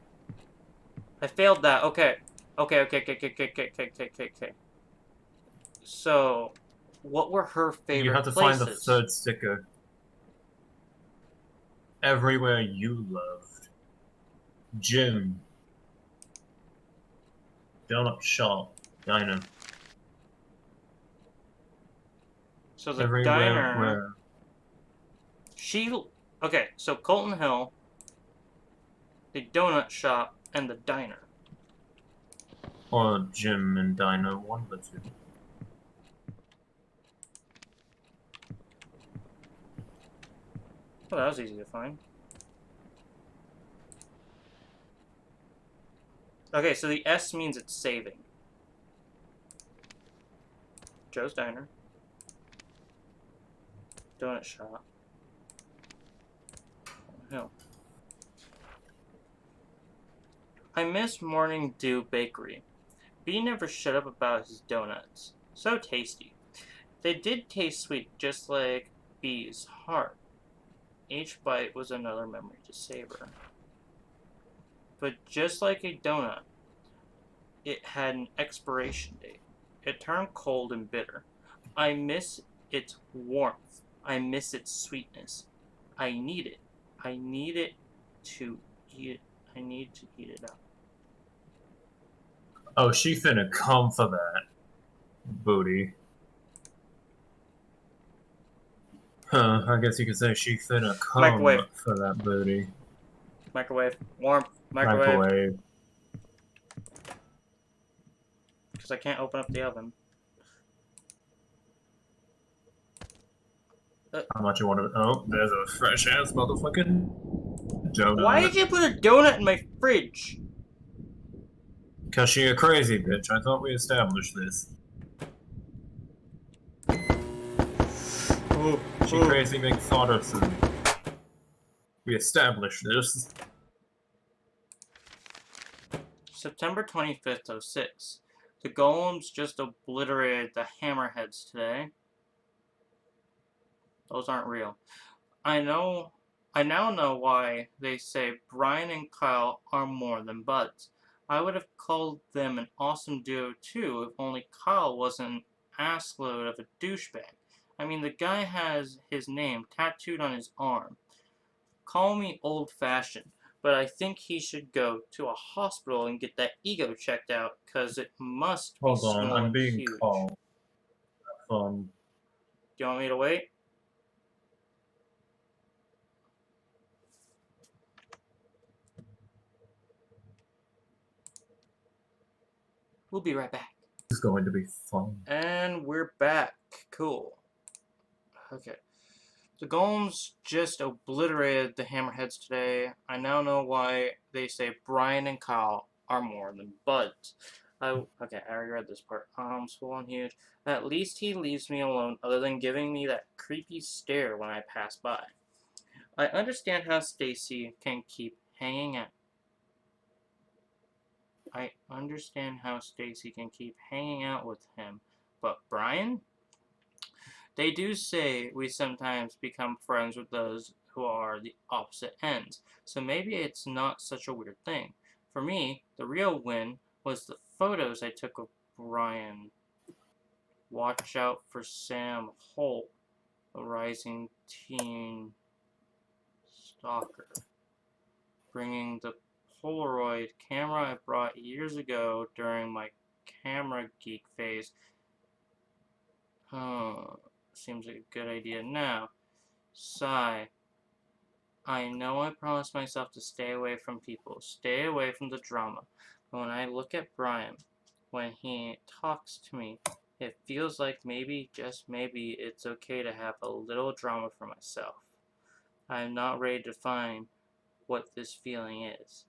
I failed that. Okay. Okay. So, what were her favorite You have to places? find the third sticker. Everywhere you loved. Gym. Donut shop. Diner. So the Everywhere diner. where... Okay, so Colton Hill, the donut shop, and the diner. Or gym and diner, one of the two. Well, that was easy to find. Okay, so the S means it's saving. Joe's Diner. Donut shop. Hill. I miss Morning Dew Bakery. B never shut up about his donuts. So tasty. They did taste sweet, just like B's heart. Each bite was another memory to savor. But just like a donut, it had an expiration date. It turned cold and bitter. I miss its warmth. I miss its sweetness. I need it. I need it to eat it. I need to eat it up. Oh, she finna come for that. Booty. Huh, I guess you could say she finna come Microwave. for that booty. Microwave. Warm. Microwave. Microwave. Because I can't open up the oven. How much you want to? Oh, there's a fresh ass motherfucking donut. Why did you put a donut in my fridge? Cause she a crazy bitch. I thought we established this. Oh, She crazy big thought food. We established this. September 25th, 06. The golems just obliterated the hammerheads today. Those aren't real. I now know why they say Brian and Kyle are more than buds. I would have called them an awesome duo too if only Kyle wasn't an assload of a douchebag. I mean, the guy has his name tattooed on his arm. Call me old-fashioned, but I think he should go to a hospital and get that ego checked out, cause it must be Hold on, I'm swollen being huge. called. Do you want me to wait? We'll be right back. It's going to be fun. And we're back. Cool. Okay. The golems just obliterated the hammerheads today. I now know why they say Brian and Kyle are more than buds. Okay, I already read this part. Swollen huge. At least he leaves me alone other than giving me that creepy stare when I pass by. I understand how Stacy can keep hanging out. With him, but Brian? They do say we sometimes become friends with those who are the opposite ends, so maybe it's not such a weird thing. For me, the real win was the photos I took of Brian. Watch out for Sam Holt, a rising teen stalker. Bringing the Polaroid camera I brought years ago during my camera geek phase. Seems like a good idea now. Sigh. I know I promised myself to stay away from people, stay away from the drama. But when I look at Brian, when he talks to me, it feels like maybe, just maybe, it's okay to have a little drama for myself. I am not ready to find what this feeling is.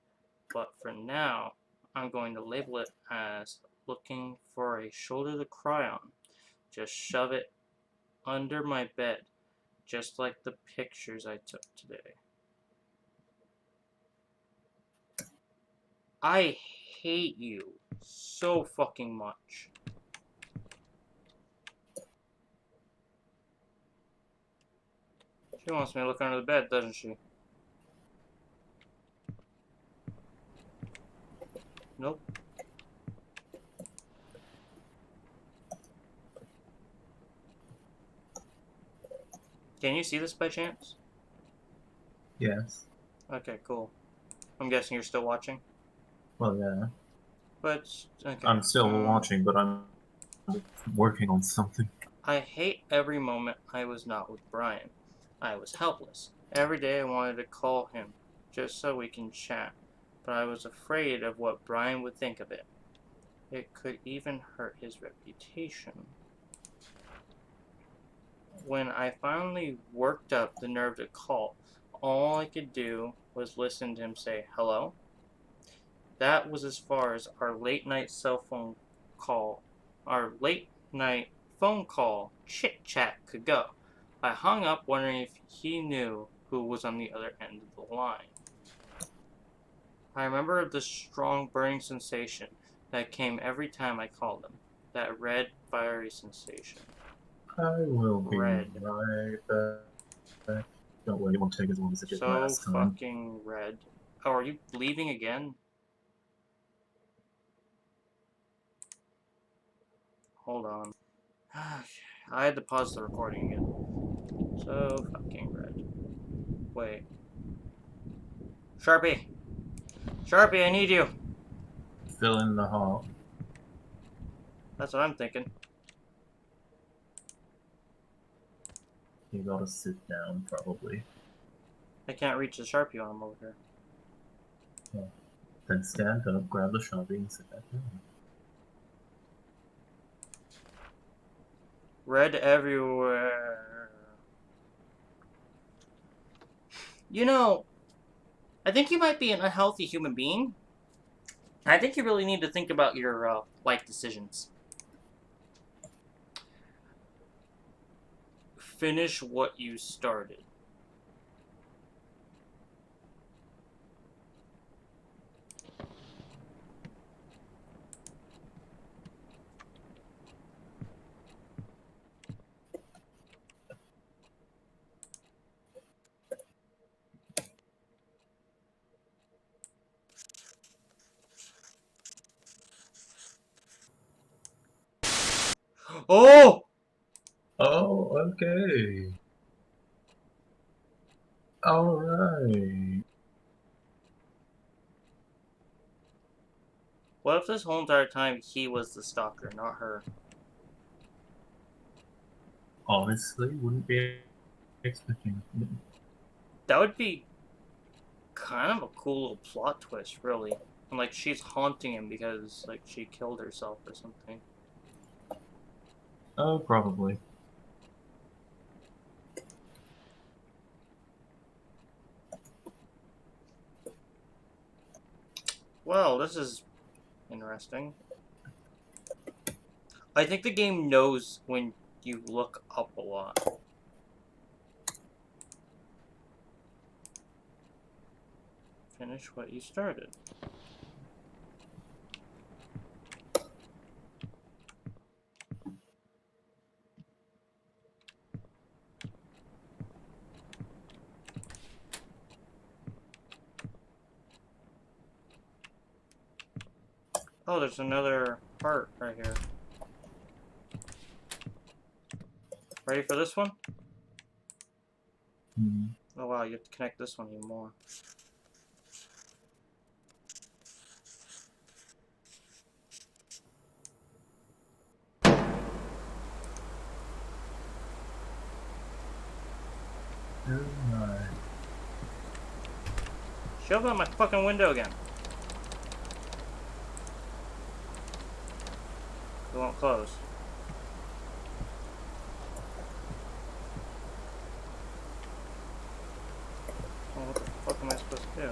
But for now, I'm going to label it as looking for a shoulder to cry on. Just shove it under my bed, just like the pictures I took today. I hate you so fucking much. She wants me to look under the bed, doesn't she? Nope. Can you see this by chance? Yes. Okay, cool. I'm guessing you're still watching? Well, yeah. But, okay. I'm still watching, but I'm working on something. I hate every moment I was not with Brian. I was helpless. Every day I wanted to call him, just so we can chat. But I was afraid of what Brian would think of it. It could even hurt his reputation. When I finally worked up the nerve to call, all I could do was listen to him say, hello? That was as far as our late night phone call chit-chat could go. I hung up wondering if he knew who was on the other end of the line. I remember the strong burning sensation that came every time I called him. That red, fiery sensation. I will be Red. right back. Don't worry, it won't take as long as it did last time. So fucking red. Oh, are you leaving again? Hold on. I had to pause the recording again. So fucking red. Wait. Sharpie! Sharpie, I need you! Fill in the hall. That's what I'm thinking. You gotta sit down, probably. I can't reach the Sharpie when I'm over here. Yeah. Then stand up, grab the Sharpie, and sit back down. Red everywhere. You know, I think you might be an unhealthy human being. I think you really need to think about your life decisions. Finish what you started. Oh! Oh, okay. Alright. What if this whole entire time he was the stalker, not her? Honestly, wouldn't be expecting it. That would be kind of a cool little plot twist, really. And like she's haunting him because like she killed herself or something. Oh, probably. Well, this is interesting. I think the game knows when you look up a lot. Finish what you started. Oh, there's another part right here. Ready for this one? Hmm. Oh wow, you have to connect this one even more. Oh my. Shove out my fucking window again. It won't close. Oh, what the fuck am I supposed to do?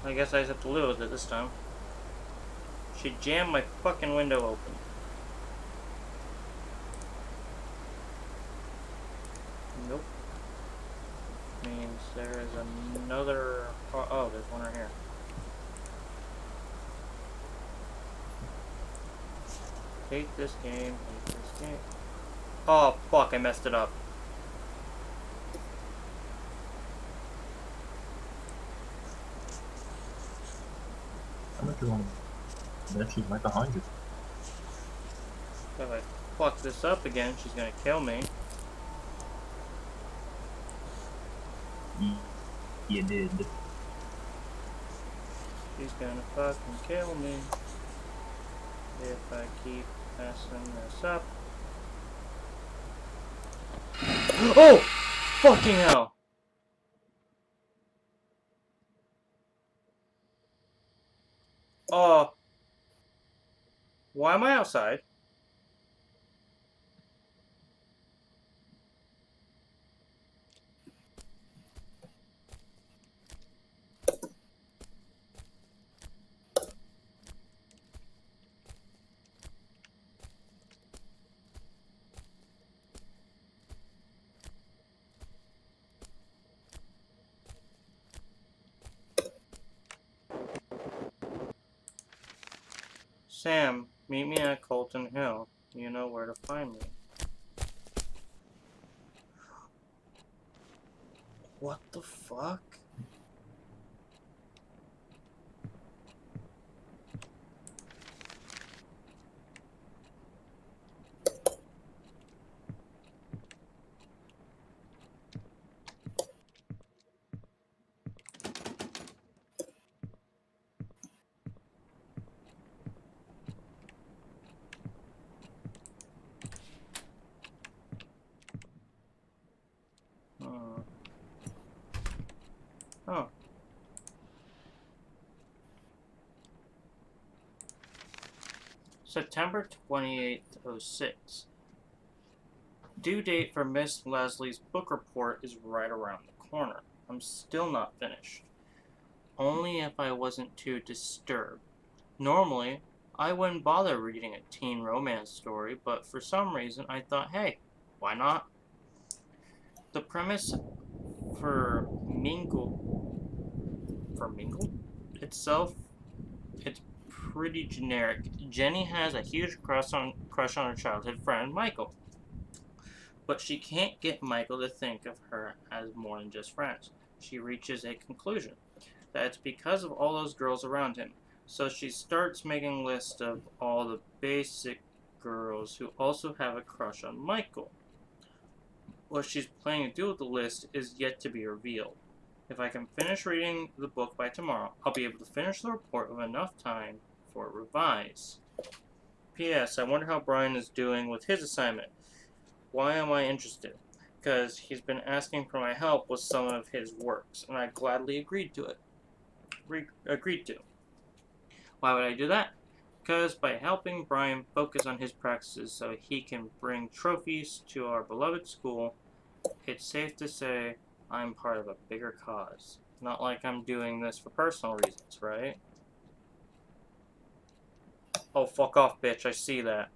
I guess I just have to live with it this time. She jammed my fucking window open. Nope. Means there is another... Oh, there's one right here. Hate this game, hate this game. Oh, fuck, I messed it up. How much you want? Then she's right behind you. If I fuck this up again, she's gonna kill me. You did. She's gonna fucking kill me. If I keep messing this up. Oh! Fucking hell! Oh. Why am I outside? Sam, meet me at Colton Hill. You know where to find me. What the fuck? Hmm. September 28th, 06. Due date for Miss Leslie's book report is right around the corner. I'm still not finished. Only if I wasn't too disturbed. Normally, I wouldn't bother reading a teen romance story, but for some reason I thought, hey, why not? The premise for Mingle itself, it's pretty generic. Jenny has a huge crush on her childhood friend Michael, but she can't get Michael to think of her as more than just friends. She reaches a conclusion that it's because of all those girls around him. So she starts making a list of all the basic girls who also have a crush on Michael. What she's planning to do with the list is yet to be revealed. If I can finish reading the book by tomorrow, I'll be able to finish the report with enough time for a revise. P.S. I wonder how Brian is doing with his assignment. Why am I interested? Because he's been asking for my help with some of his works, and I gladly agreed to it. Why would I do that? Because by helping Brian focus on his practices so he can bring trophies to our beloved school, it's safe to say I'm part of a bigger cause. Not like I'm doing this for personal reasons, right? Oh, fuck off, bitch. I see that.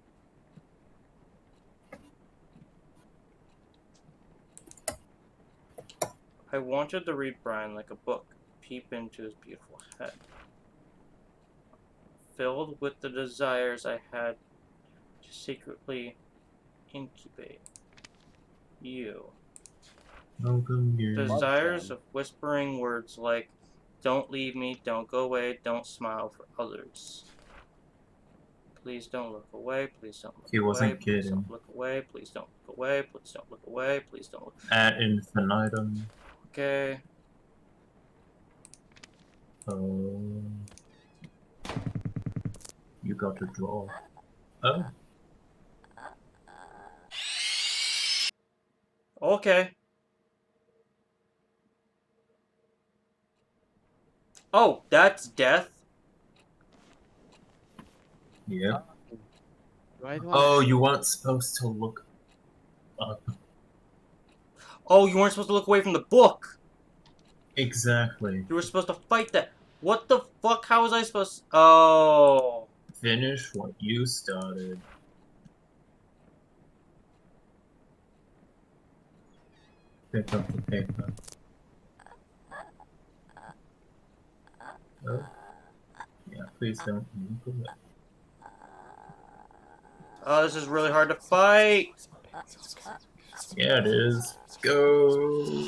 I wanted to read Brian like a book, peep into his beautiful head. Filled with the desires I had to secretly incubate you. Desires of whispering words like, don't leave me, don't go away, don't smile for others. Please don't look away, please don't look away. He wasn't please kidding. don't look away, please don't look away, please don't look away, please don't look Ad infinitum. Okay. Oh. You got to draw. Oh. Okay. Oh, that's death? Yeah. Right Oh, you weren't supposed to look up. Oh, you weren't supposed to look away from the book! Exactly. You were supposed to fight that. What the fuck? How was I supposed to... Oh. Finish what you started. Pick up the paper. Oh. Yeah, please don't move away. Oh, this is really hard to fight! Yeah, it is. Let's go.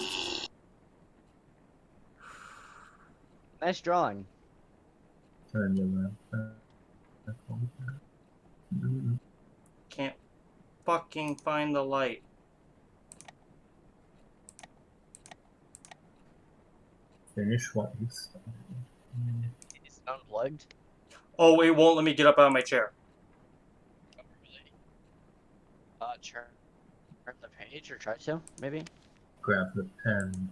Nice drawing. Turn around. Can't fucking find the light. Finish what you started. It's unplugged. Oh, it won't let me get up out of my chair. Oh, really? Turn the page or try to, maybe? Grab the pen.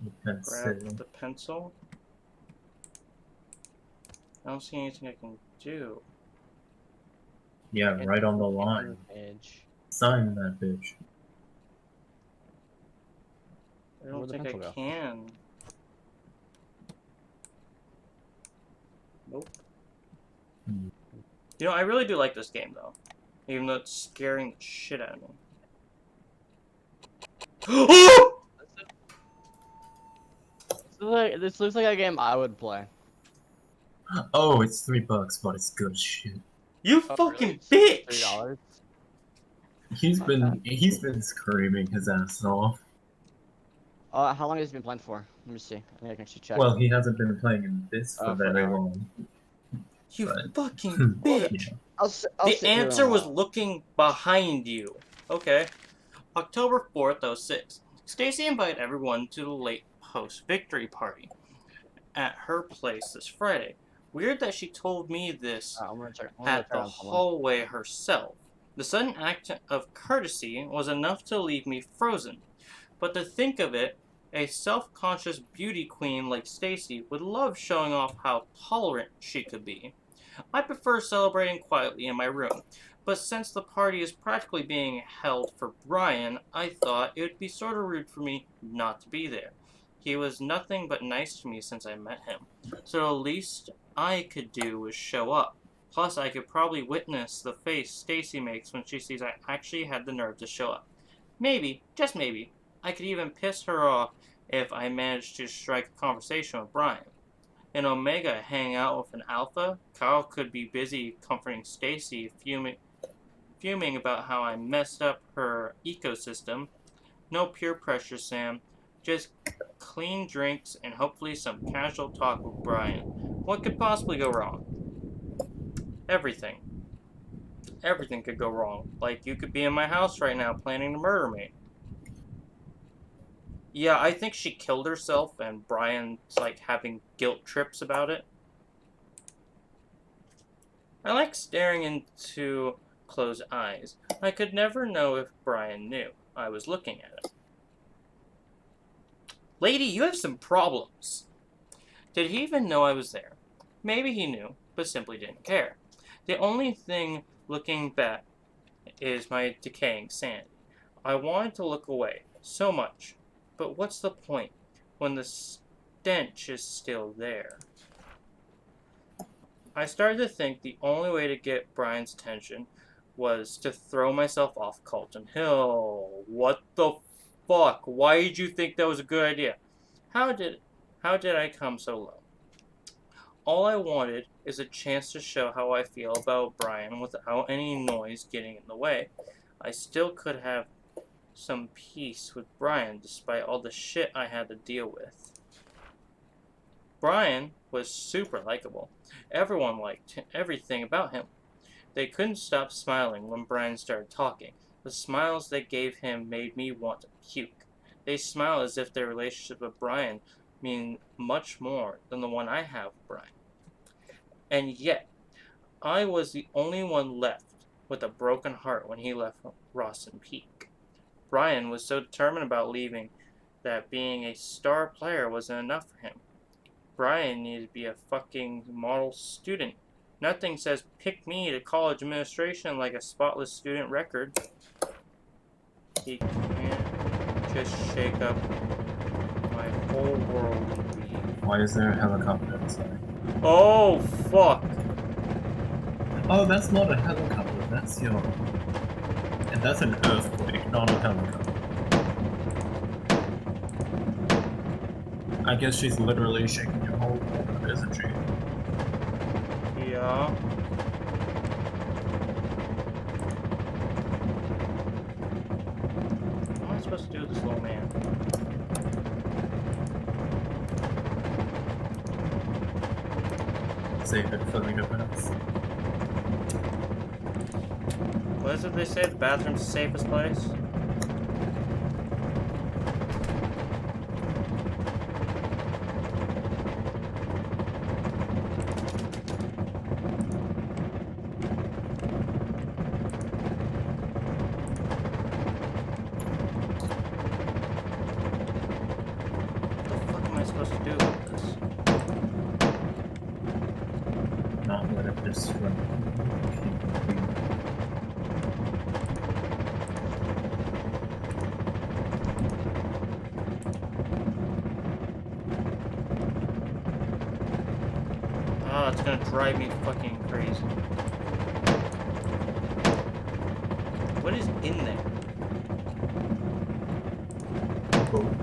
The pencil. Grab the pencil. I don't see anything I can do. Yeah, right on the line. Page. Sign that bitch. I don't Where'd the think I pencil go? can. Nope. Hmm. You know, I really do like this game, though. Even though it's scaring the shit out of me. Oh! This looks like a game I would play. Oh, it's $3, but it's good shit. You Oh, fucking really? bitch! $3? He's been screaming his ass off. How long has he been playing for? Let me see. I think I can actually check. Well, he hasn't been playing in this for For an very hour. long. You But- fucking Yeah. bitch! I'll The sit here answer and was watch. looking behind you. Okay. October 4th, 06. Stacy invited everyone to the late post victory party at her place this Friday. Weird that she told me this I'm gonna check. at the hallway herself. The sudden act of courtesy was enough to leave me frozen. But to think of it, a self-conscious beauty queen like Stacy would love showing off how tolerant she could be. I prefer celebrating quietly in my room, but since the party is practically being held for Brian, I thought it would be sort of rude for me not to be there. He was nothing but nice to me since I met him, so the least I could do was show up. Plus, I could probably witness the face Stacy makes when she sees I actually had the nerve to show up. Maybe, just maybe, I could even piss her off if I managed to strike a conversation with Brian. In Omega hang out with an alpha, Kyle could be busy comforting Stacy, fuming about how I messed up her ecosystem. No peer pressure, Sam. Just clean drinks and hopefully some casual talk with Brian. What could possibly go wrong? Everything. Everything could go wrong. Like, you could be in my house right now planning to murder me. Yeah, I think she killed herself and Brian's, like, having guilt trips about it. I like staring into closed eyes. I could never know if Brian knew I was looking at him. Lady, you have some problems. Did he even know I was there? Maybe he knew, but simply didn't care. The only thing looking back is my decaying sanity. I wanted to look away, so much. But what's the point when the stench is still there? I started to think the only way to get Brian's attention was to throw myself off Colton Hill. What the fuck? Why did you think that was a good idea? How did I come so low? All I wanted is a chance to show how I feel about Brian without any noise getting in the way. I still could have some peace with Brian despite all the shit I had to deal with. Brian was super likable. Everyone liked everything about him. They couldn't stop smiling when Brian started talking. The smiles they gave him made me want to puke. They smile as if their relationship with Brian mean much more than the one I have with Brian. And yet, I was the only one left with a broken heart when he left Rawson Peak. Brian was so determined about leaving that being a star player wasn't enough for him. Brian needed to be a fucking model student. Nothing says pick me to college administration like a spotless student record. He can't just shake up my whole world and leave. Why is there a helicopter inside? Oh, fuck. Oh, that's not a helicopter, that's your... And that's an earthquake, not a helicopter. I guess she's literally shaking your whole world, isn't she? Yeah. What am I supposed to do with this little man? Save it for the events. What is it they say? The bathroom's the safest place? What the fuck am I supposed to do with this? Not let it destroy. Oh, it's gonna drive me fucking crazy. What is in there? Water.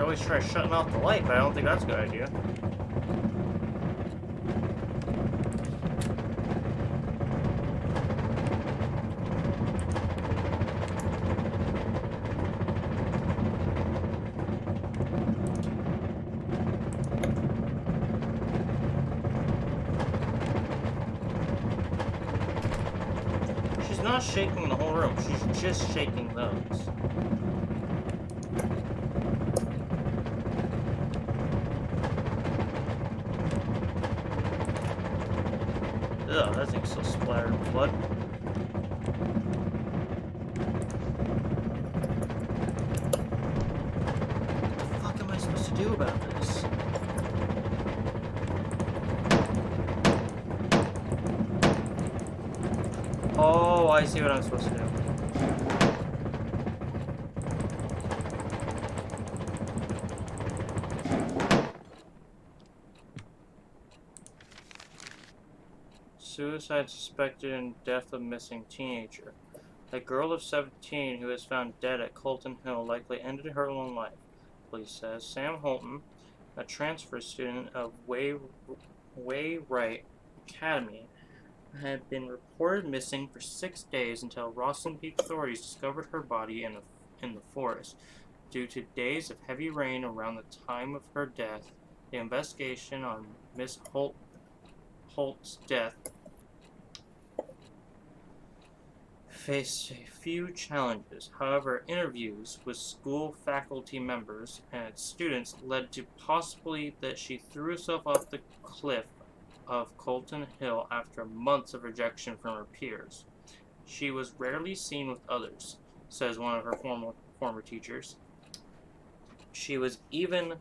always try shutting off the light, but I don't think that's a good idea. She's not shaking the whole room, she's just shaking those. Ugh, that thing's so splattered with blood. What the fuck am I supposed to do about this? Oh, I see what I'm supposed to do. Suicide suspected in death of missing teenager. A girl of 17 who is found dead at Colton Hill likely ended her own life, police says. Sam Holton, a transfer student of Waywright Academy, had been reported missing for 6 days until Rawson Peak authorities discovered her body in the forest. Due to days of heavy rain around the time of her death, the investigation on Miss Holt's death faced a few challenges. However, interviews with school faculty members and students led to possibly that she threw herself off the cliff of Colton Hill after months of rejection from her peers. She was rarely seen with others, says one of her former teachers. She was even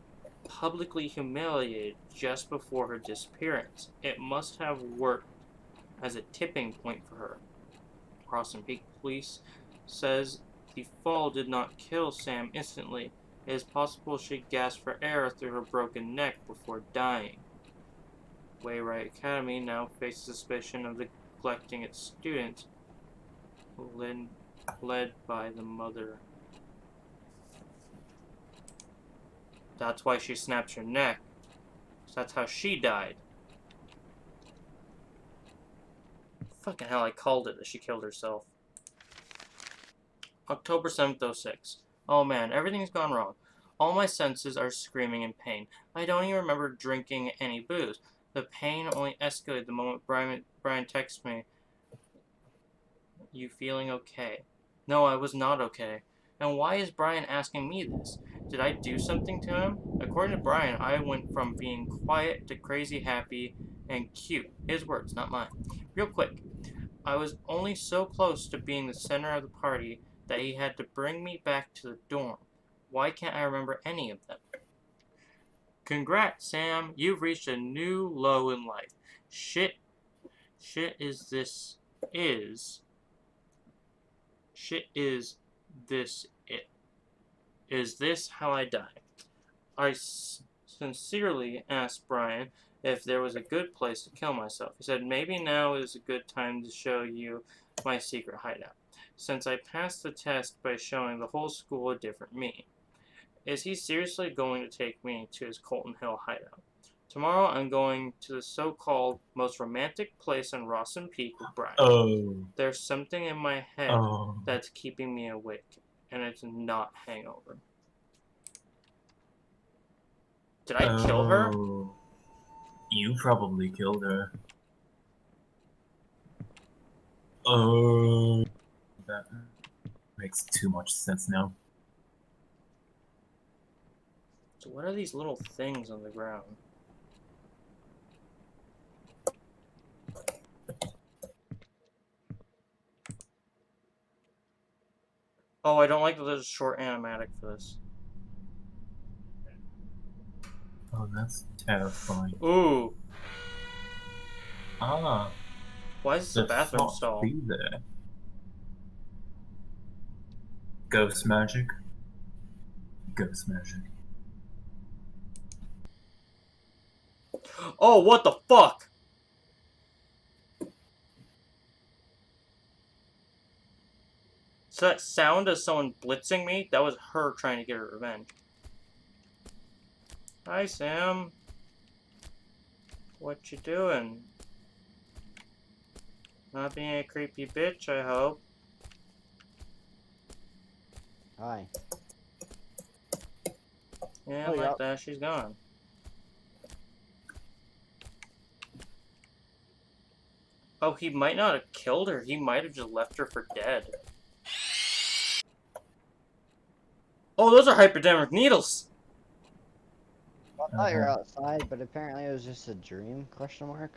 publicly humiliated just before her disappearance. It must have worked as a tipping point for her. Rawson Peak Police says the fall did not kill Sam instantly. It is possible she gasped for air through her broken neck before dying. Waywright Academy now faces suspicion of neglecting its students, led by the mother. That's why she snapped her neck. That's how she died. Fucking hell, I called it that she killed herself. October 7th, 06. Oh man, everything's gone wrong. All my senses are screaming in pain. I don't even remember drinking any booze. The pain only escalated the moment Brian texted me, "You feeling okay?" No, I was not okay. And why is Brian asking me this? Did I do something to him? According to Brian, I went from being quiet to crazy happy and cute. His words, not mine. Real quick, I was only so close to being the center of the party that he had to bring me back to the dorm. Why can't I remember any of them? Congrats, Sam. You've reached a new low in life. Shit is this it? Is this how I die? I sincerely asked Brian if there was a good place to kill myself. He said, maybe now is a good time to show you my secret hideout, since I passed the test by showing the whole school a different me. Is he seriously going to take me to his Colton Hill hideout? Tomorrow I'm going to the so-called most romantic place on Rawson Peak with Brian. Oh. There's something in my head that's keeping me awake, and it's not hangover. Did I kill her? You probably killed her. Oh. That makes too much sense now. So what are these little things on the ground? Oh, I don't like that there's a short animatic for this. Oh, that's terrifying. Ooh. Ah. Why is this a bathroom stall? Be there. Ghost magic. Ghost magic. Oh, what the fuck? So that sound of someone blitzing me, that was her trying to get her revenge. Hi, Sam. What you doing? Not being a creepy bitch, I hope. Hi. Yeah, Oh, like yeah. that, she's gone. Oh, he might not have killed her. He might have just left her for dead. Oh, those are hypodermic needles! I thought you were outside, but apparently it was just a dream? Question mark.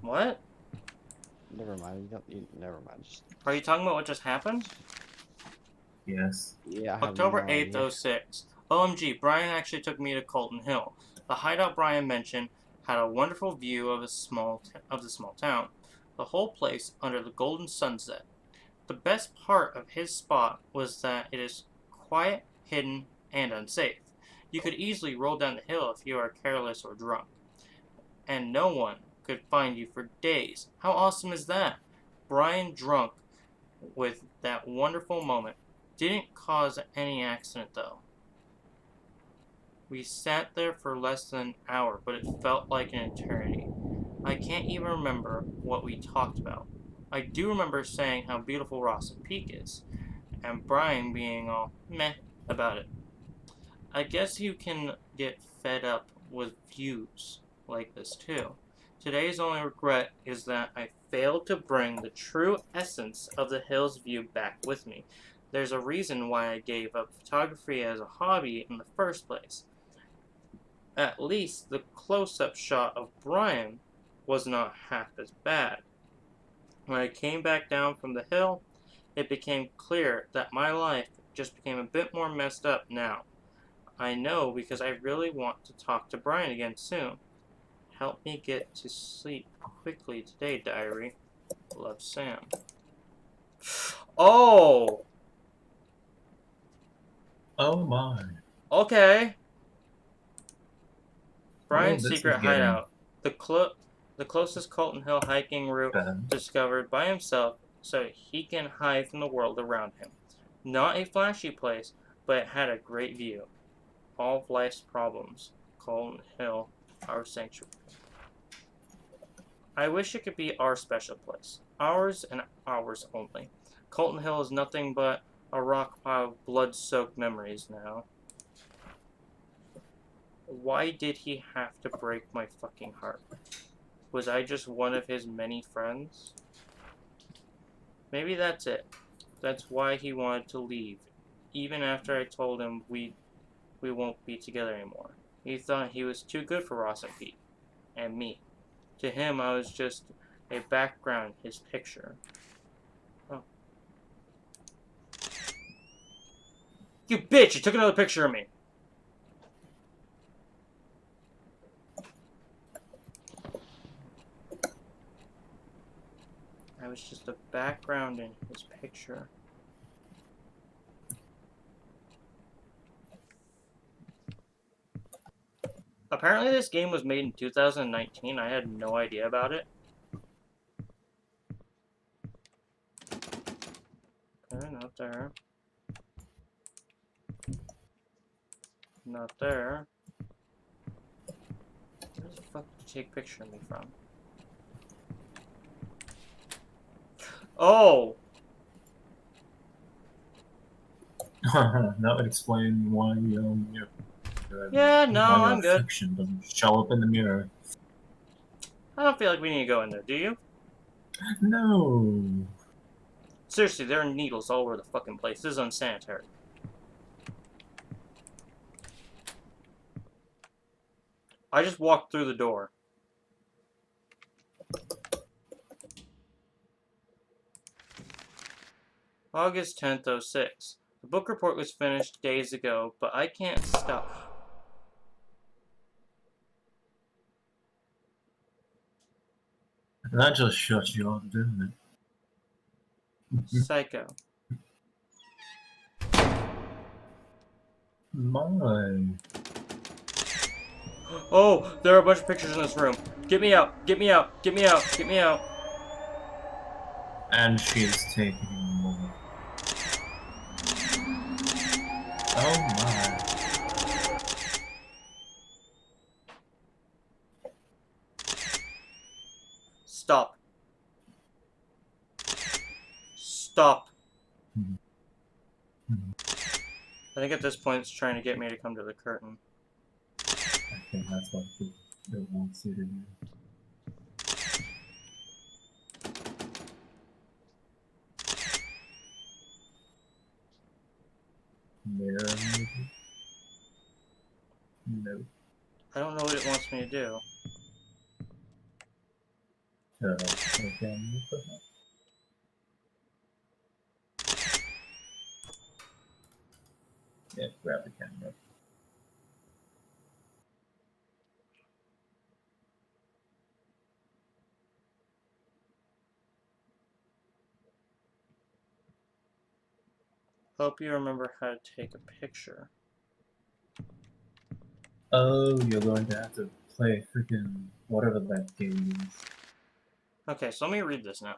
What? Never mind. You don't. Never mind. Just. Are you talking about what just happened? Yes. Yeah, I have October no 8th, idea. 06. OMG, Brian actually took me to Colton Hill. The hideout Brian mentioned had a wonderful view of the small town. The whole place under the golden sunset. The best part of his spot was that it is quiet, hidden, and unsafe. You could easily roll down the hill if you are careless or drunk. And no one could find you for days. How awesome is that? Brian drunk with that wonderful moment. Didn't cause any accident though. We sat there for less than an hour, but it felt like an eternity. I can't even remember what we talked about. I do remember saying how beautiful Rawson Peak is, and Brian being all meh about it. I guess you can get fed up with views like this too. Today's only regret is that I failed to bring the true essence of the hill's view back with me. There's a reason why I gave up photography as a hobby in the first place. At least the close-up shot of Brian was not half as bad. When I came back down from the hill, it became clear that my life just became a bit more messed up now. I know because I really want to talk to Brian again soon. Help me get to sleep quickly today, diary. Love, Sam. Oh! Oh my. Okay. Well, Brian's this is secret getting hideout. The closest Colton Hill hiking route bad. discovered by himself so he can hide from the world around him. Not a flashy place, but it had a great view. All of life's problems. Colton Hill, our sanctuary. I wish it could be our special place. Ours and ours only. Colton Hill is nothing but a rock pile of blood-soaked memories now. Why did he have to break my fucking heart? Was I just one of his many friends? Maybe that's it. That's why he wanted to leave, even after I told him we won't be together anymore. He thought he was too good for Ross and Pete, and me. To him, I was just a background, his picture. Oh. You bitch! You took another picture of me! I was just a background in his picture. Apparently this game was made in 2019. I had no idea about it. Okay, not there. Not there. Where the fuck did you take a picture of me from? Oh! That would explain why Yeah, no, why your I'm good. affection doesn't show up in the mirror. I don't feel like we need to go in there, do you? No. Seriously, there are needles all over the fucking place. This is unsanitary. I just walked through the door. August 10th, 06. The book report was finished days ago, but I can't stop. That just shut you up, didn't it? Psycho. My. Oh, there are a bunch of pictures in this room. Get me out. Get me out. Get me out. Get me out. And she is taking more. Oh my. Stop. Stop. I think at this point it's trying to get me to come to the curtain. I think that's what it wants you to do. Mirror maybe? No. I don't know what it wants me to do. Okay, yeah, grab the camera. Hope you remember how to take a picture. Oh, you're going to have to play freaking whatever that game is. Okay, so let me read this now.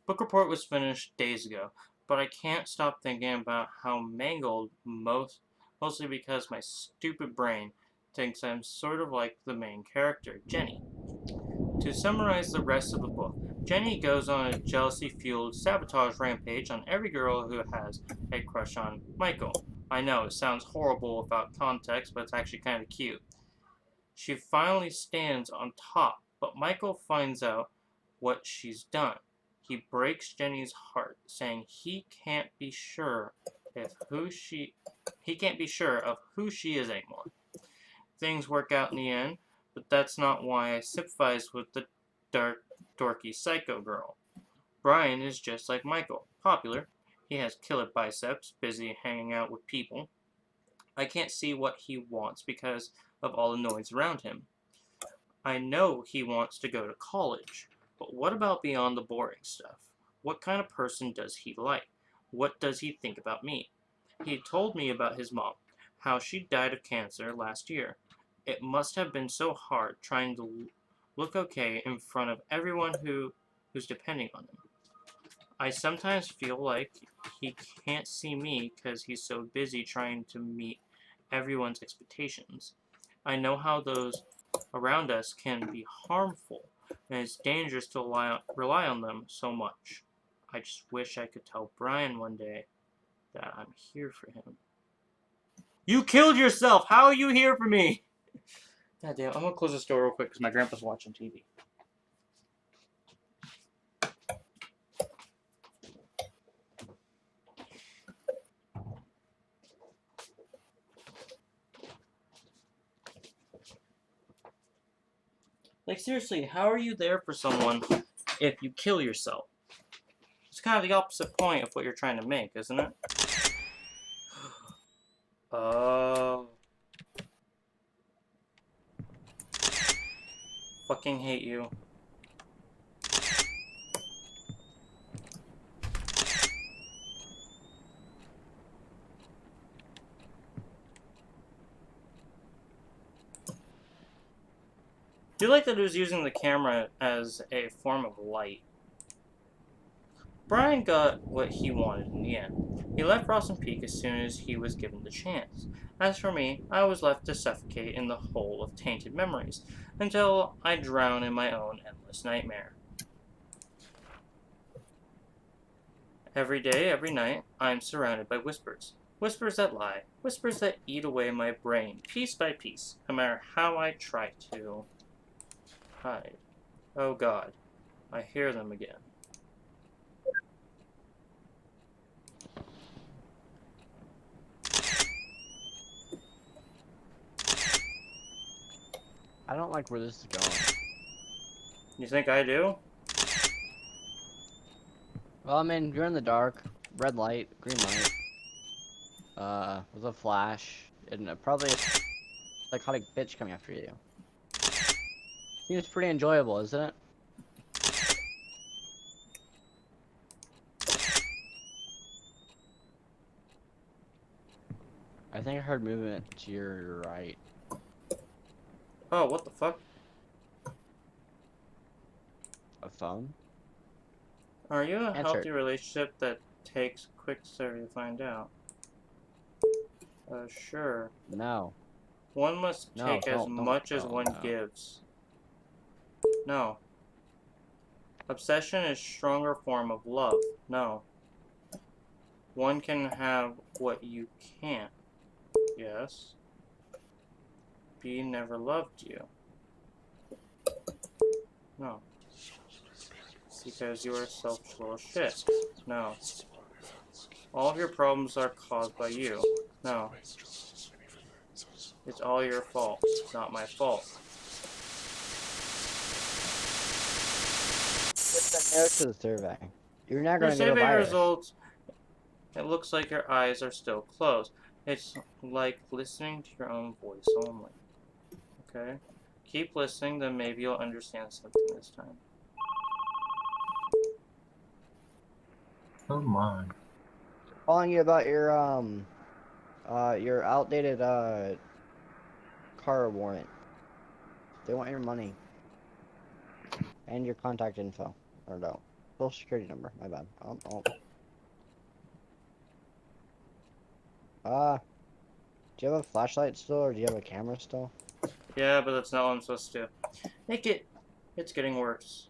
Book report was finished days ago, but I can't stop thinking about how mangled mostly because my stupid brain thinks I'm sort of like the main character, Jenny. To summarize the rest of the book, Jenny goes on a jealousy-fueled sabotage rampage on every girl who has a crush on Michael. I know, it sounds horrible without context, but it's actually kind of cute. She finally stands on top, but Michael finds out what she's done. He breaks Jenny's heart, saying he can't be sure of who she is anymore. Things work out in the end, but that's not why I sympathize with the dark, dorky psycho girl. Brian is just like Michael, popular. He has killer biceps, busy hanging out with people. I can't see what he wants because of all the noise around him. I know he wants to go to college, but what about beyond the boring stuff? What kind of person does he like? What does he think about me? He told me about his mom, how she died of cancer last year. It must have been so hard trying to look okay in front of everyone who's depending on him. I sometimes feel like he can't see me because he's so busy trying to meet everyone's expectations. I know how those around us can be harmful, and it's dangerous to rely on them so much. I just wish I could tell Brian one day that I'm here for him. You killed yourself! How are you here for me? God damn, I'm gonna close this door real quick because my grandpa's watching TV. Like, seriously, how are you there for someone if you kill yourself? It's kind of the opposite point of what you're trying to make, isn't it? Oh. Fucking hate you. Do you like that it was using the camera as a form of light? Brian got what he wanted in the end. He left Rawson Peak as soon as he was given the chance. As for me, I was left to suffocate in the hole of tainted memories, until I drown in my own endless nightmare. Every day, every night, I am surrounded by whispers. Whispers that lie. Whispers that eat away my brain, piece by piece, no matter how I try to hide. Oh God, I hear them again. I don't like where this is going. You think I do? Well, I mean, you're in the dark, red light, green light, with a flash, and probably a psychotic bitch coming after you. Seems pretty enjoyable, isn't it? I think I heard movement to your right. Oh, what the fuck? A phone? Are you in a Answer. healthy relationship that takes quick survey to find out? Sure. No. One must No, take as don't, much as no, one no. gives. No. Obsession is stronger form of love. No. One can have what you can't. Yes. B never loved you. No. Because you are selfish little shit. No. All of your problems are caused by you. No. It's all your fault, not my fault. Put the note to the survey. You're not Your gonna get a survey virus. results. It looks like your eyes are still closed. It's like listening to your own voice only. Okay? Keep listening, then maybe you'll understand something this time. Oh my. Calling you about your outdated car warrant. They want your money. And your contact info. Or no. Social security number, my bad. Do you have a flashlight still, or do you have a camera still? Yeah, but that's not what I'm supposed to do. It's getting worse.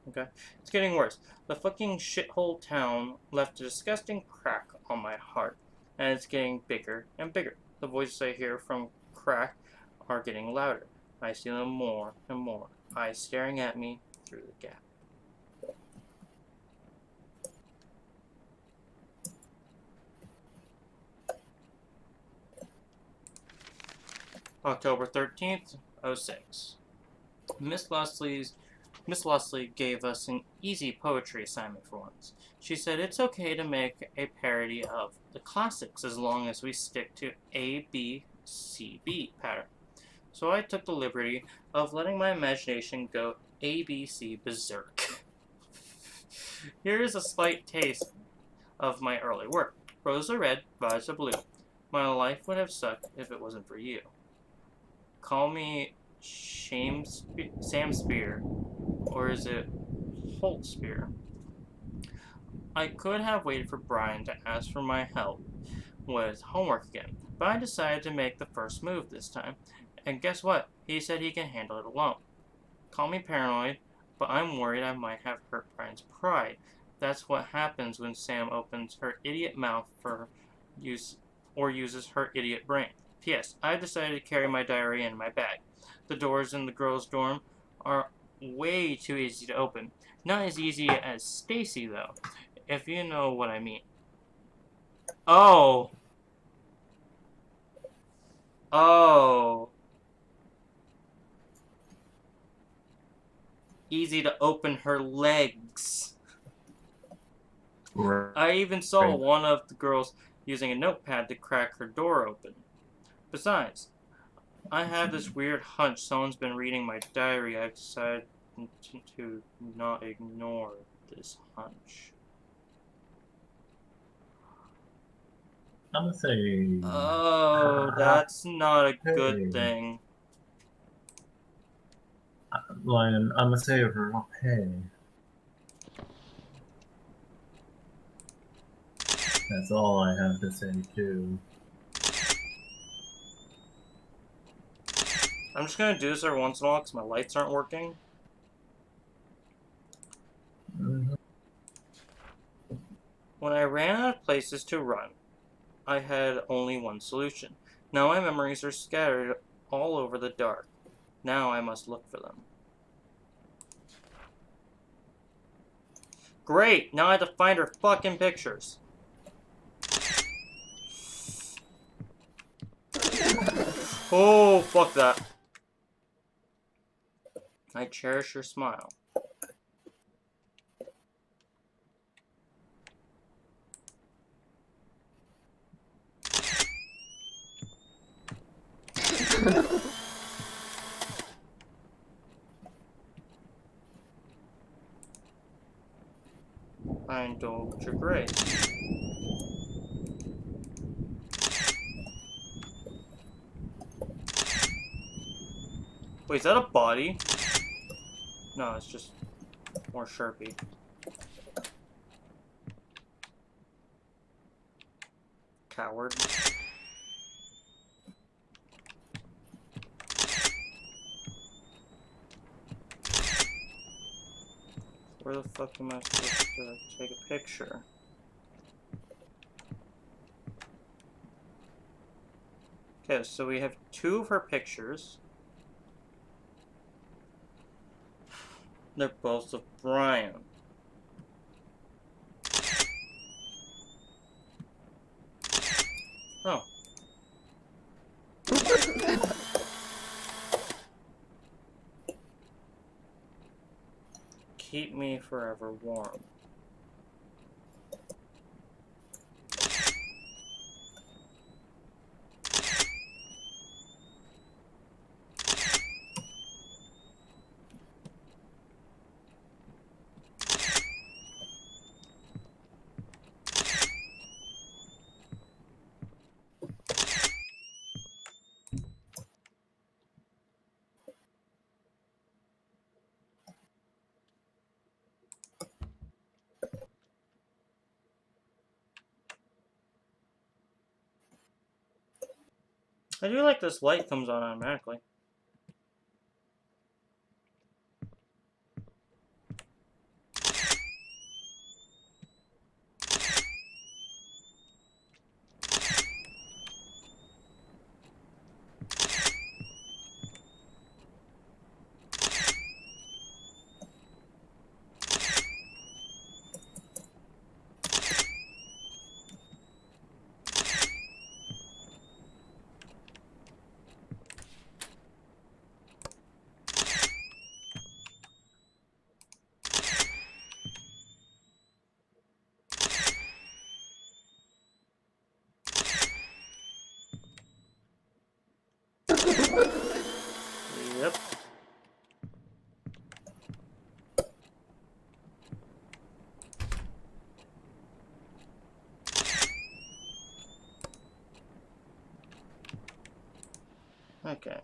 Okay? It's getting worse. The fucking shithole town left a disgusting crack on my heart. And it's getting bigger and bigger. The voices I hear from crack are getting louder. I see them more and more. Eyes staring at me through the gap. October 13th, 06. Miss Leslie gave us an easy poetry assignment for once. She said it's okay to make a parody of the classics as long as we stick to A-B-C-B pattern. So I took the liberty of letting my imagination go ABC berserk. Here is a slight taste of my early work. Rose are red, violets are blue. My life would have sucked if it wasn't for you. Call me Sam Spear, or is it Holt Spear? I could have waited for Brian to ask for my help with homework again, but I decided to make the first move this time. And guess what? He said he can handle it alone. Call me paranoid, but I'm worried I might have hurt Brian's pride. That's what happens when Sam opens her idiot mouth for use or uses her idiot brain. P.S. I've decided to carry my diary in my bag. The doors in the girls' dorm are way too easy to open. Not as easy as Stacy, though, if you know what I mean. Oh. Oh. Easy to open her legs. Right. I even saw one of the girls using a notepad to crack her door open. Besides, I have this weird hunch someone's been reading my diary. I've decided to not ignore this hunch. I'm gonna say. Oh, that's not a good Hey. thing. Lion, I'm gonna say hey. That's all I have to say too. I'm just gonna do this every once in a while because my lights aren't working. When I ran out of places to run, I had only one solution. Now my memories are scattered all over the dark. Now I must look for them. Great! Now I have to find her fucking pictures. Oh, fuck that. I cherish your smile. I indulge your grace. Wait, is that a body? No, it's just more Sharpie. Coward. Where the fuck am I supposed to take a picture? Okay, so we have 2 of her pictures. They're both of Brian. Oh. Keep me forever warm. I do like this light comes on automatically. Yep. Okay.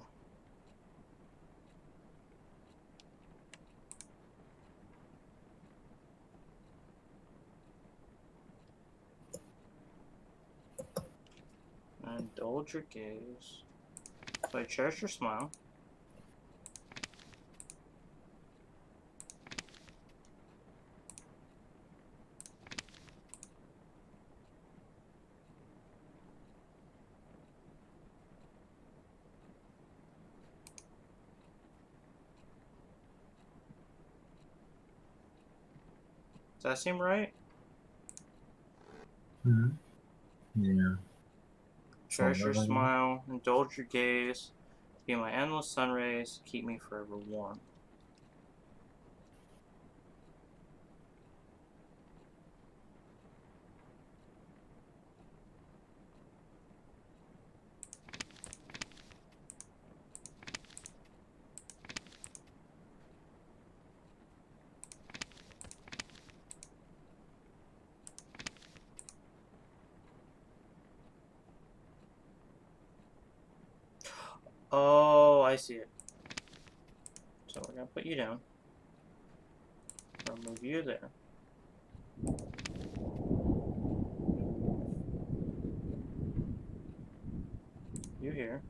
Indulge your gaze. So I cherish your smile. Does that seem right? Hmm. Yeah. Cherish Sounds your like- smile, indulge your gaze, be my endless sun rays, keep me forever warm. Oh, I see it. So we're gonna put you down. Or move you there. You here.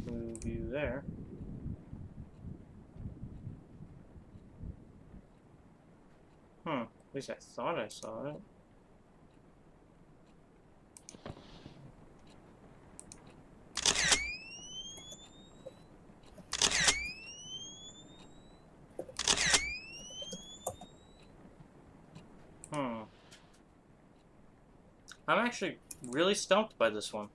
Move you there. At least I thought I saw it. I'm actually really stumped by this one.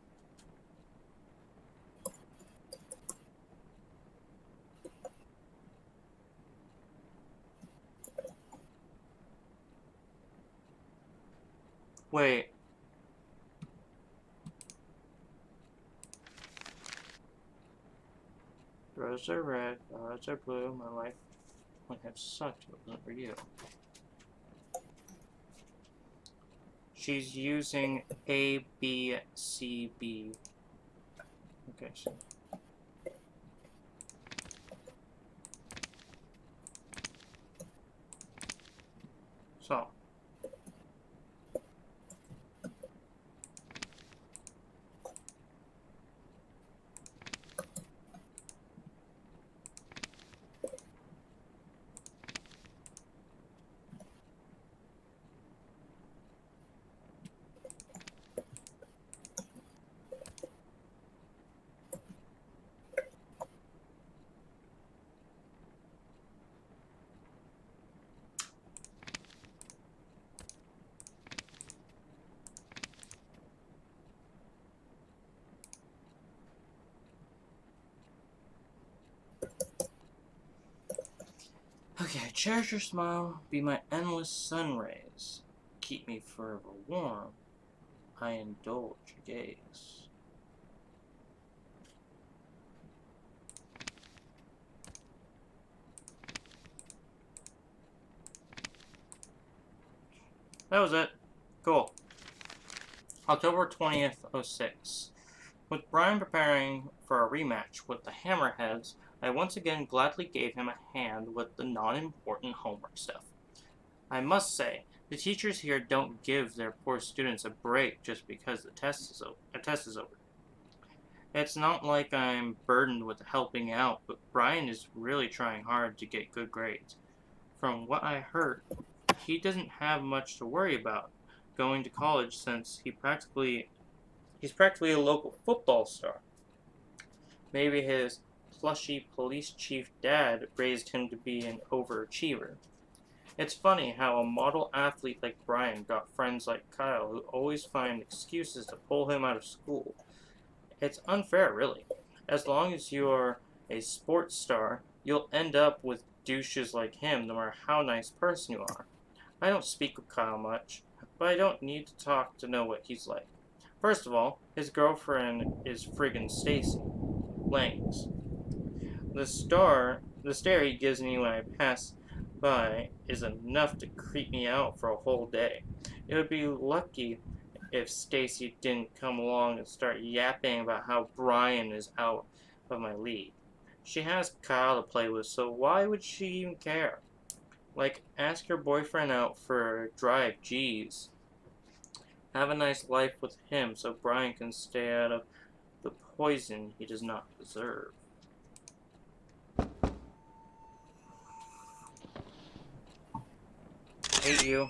Wait. Roses are red, violets are blue. My life would have sucked if it wasn't for you. She's using A, B, C, B. Okay, so. So. Okay, cherish your smile, be my endless sun rays. Keep me forever warm. I indulge your gaze. That was it. Cool. October 20th, 06. With Brian preparing for a rematch with the Hammerheads, I once again gladly gave him a hand with the non-important homework stuff. I must say, the teachers here don't give their poor students a break just because a test is over. It's not like I'm burdened with helping out, but Brian is really trying hard to get good grades. From what I heard, he doesn't have much to worry about going to college since he's practically a local football star. Maybe his plushy police chief dad raised him to be an overachiever. It's funny how a model athlete like Brian got friends like Kyle who always find excuses to pull him out of school. It's unfair, really. As long as you're a sports star, you'll end up with douches like him no matter how nice person you are. I don't speak with Kyle much, but I don't need to talk to know what he's like. First of all, his girlfriend is friggin' Stacy Langs. The stare he gives me when I pass by is enough to creep me out for a whole day. It would be lucky if Stacy didn't come along and start yapping about how Brian is out of my league. She has Kyle to play with, so why would she even care? Like, ask your boyfriend out for a drive, geez. Have a nice life with him so Brian can stay out of the poison he does not deserve. Hate you.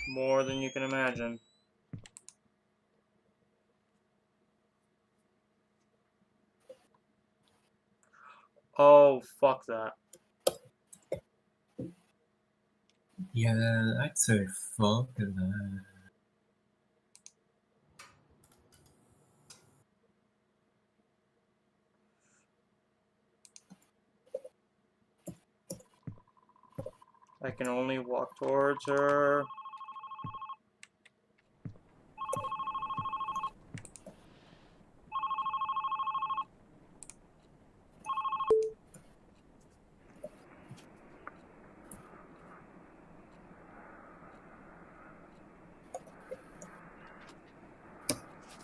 More than you can imagine. Oh, fuck that. Yeah, I'd say fuck that. I can only walk towards her.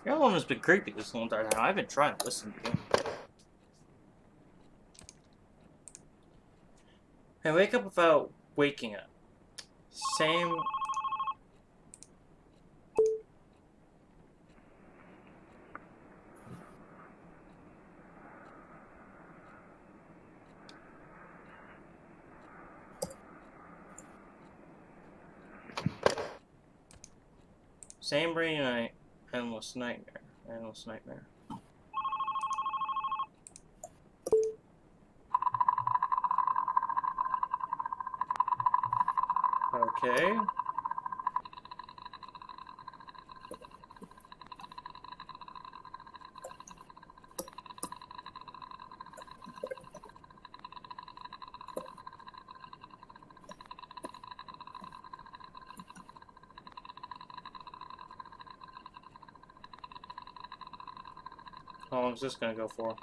Your one has been creepy this whole entire time. I've been trying to listen to you. I wake up without waking up. Same. Same rainy night. Endless nightmare. Endless nightmare. Okay. How long is this gonna go for?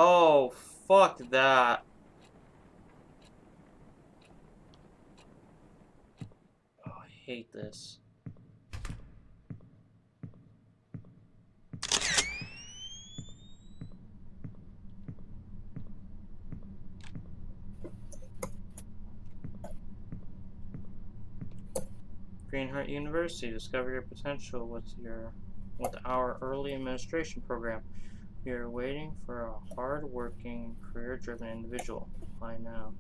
Oh, fuck that. Oh, I hate this. Greenheart University, discover your potential with our early administration program. We are waiting for a hard-working, career-driven individual. Apply now.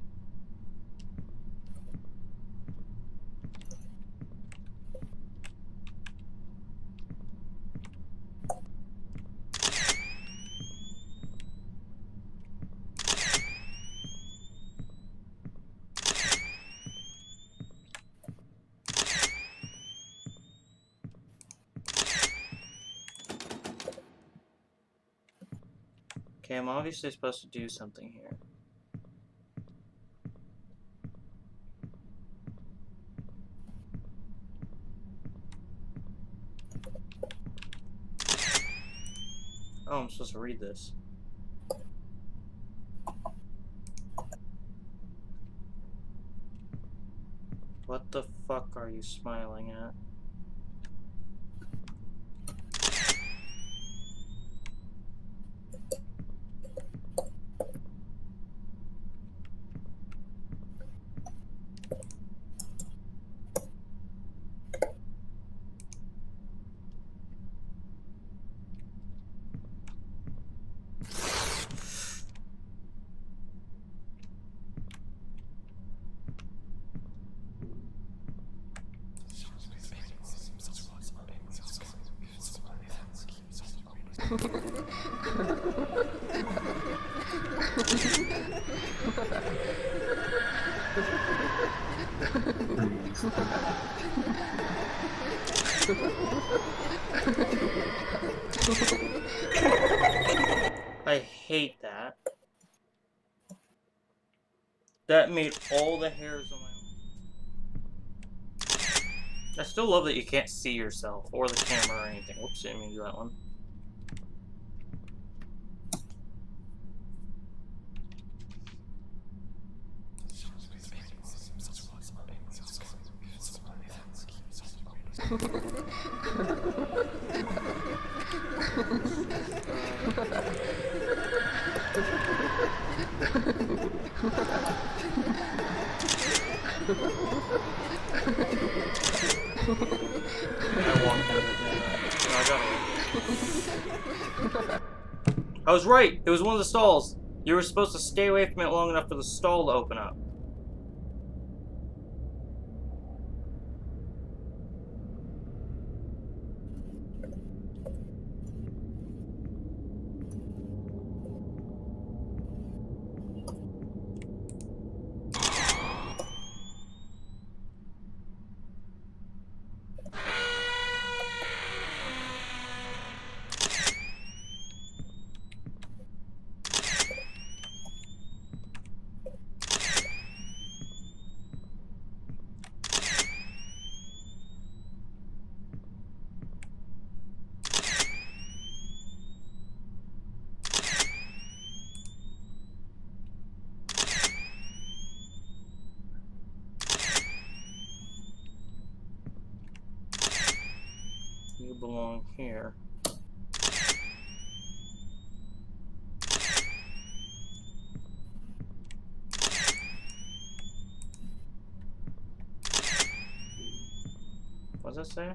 Okay, I'm obviously supposed to do something here. Oh, I'm supposed to read this. What the fuck are you smiling at? I hate that. That made all the hairs on my arm. I still love that you can't see yourself or the camera or anything. Whoops, didn't mean to do that one. I walked into the no, I got it. I was right! It was one of the stalls! You were supposed to stay away from it long enough for the stall to open up. You belong here. What does that say?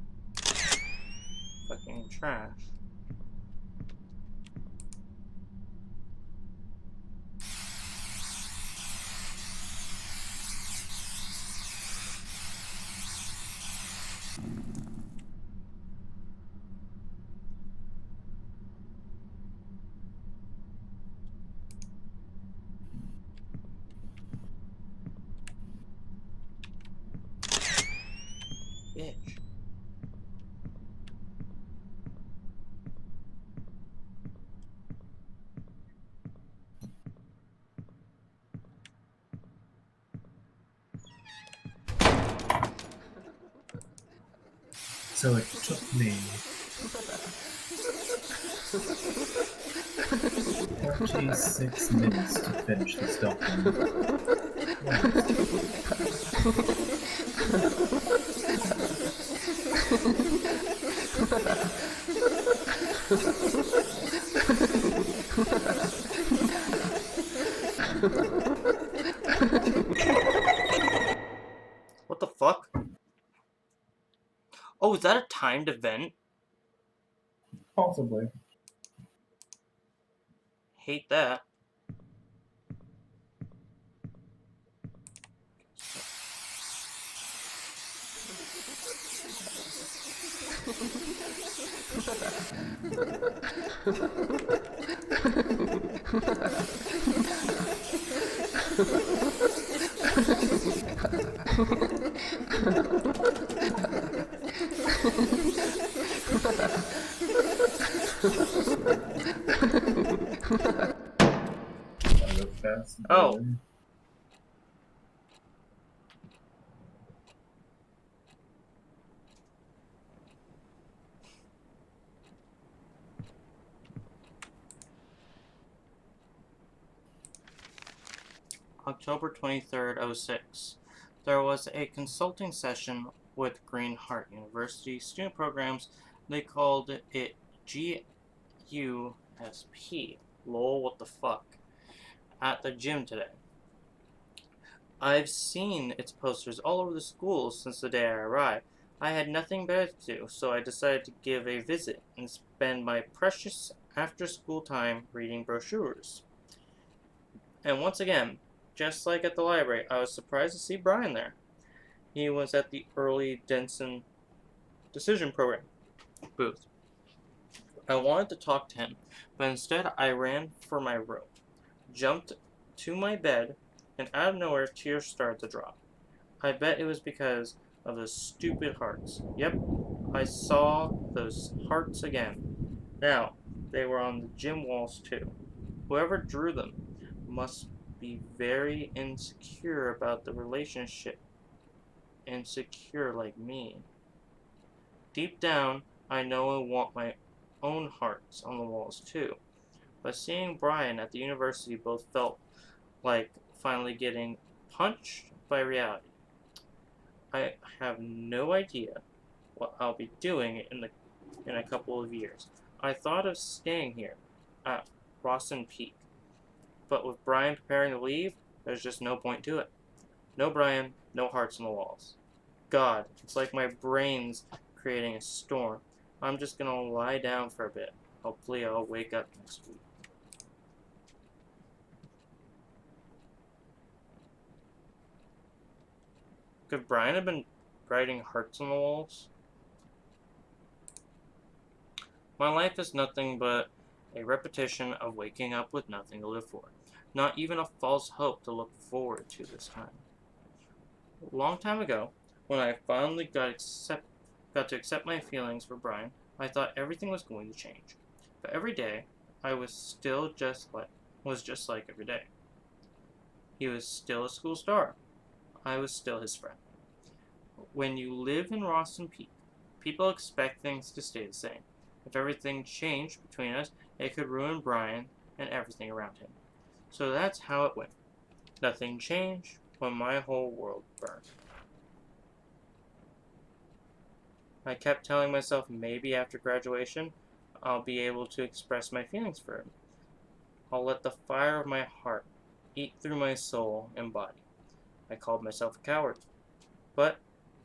Fucking trash. Bitch. So it took me 46 minutes to finish this document. What the fuck? Oh, is that a timed event? Possibly. Hate that. Gotta go fast. Oh. Boy. October 23rd, 06. There was a consulting session with Green Heart University student programs. They called it GUSP. Lol, what the fuck? At the gym today. I've seen its posters all over the school since the day I arrived. I had nothing better to do, so I decided to give a visit and spend my precious after-school time reading brochures. And once again, just like at the library, I was surprised to see Brian there. He was at the early Denson decision program booth. I wanted to talk to him, but instead I ran for my room, jumped to my bed, and out of nowhere tears started to drop. I bet it was because of those stupid hearts. Yep, I saw those hearts again. Now, they were on the gym walls too. Whoever drew them must be very insecure about the relationship. Insecure like me. Deep down, I know I want my own hearts on the walls too. But seeing Brian at the university both felt like finally getting punched by reality. I have no idea what I'll be doing in a couple of years. I thought of staying here at Rawson Peak, but with Brian preparing to leave, there's just no point to it. No Brian, no hearts on the walls. God, it's like my brain's creating a storm. I'm just gonna lie down for a bit. Hopefully I'll wake up next week. Could Brian have been writing hearts on the walls? My life is nothing but a repetition of waking up with nothing to live for. Not even a false hope to look forward to this time. A long time ago, when I finally got to accept my feelings for Brian, I thought everything was going to change. But every day, I was still just like every day. He was still a school star. I was still his friend. When you live in Rawson Peak, people expect things to stay the same. If everything changed between us, it could ruin Brian and everything around him. So that's how it went. Nothing changed when my whole world burned. I kept telling myself maybe after graduation, I'll be able to express my feelings for him. I'll let the fire of my heart eat through my soul and body. I called myself a coward, but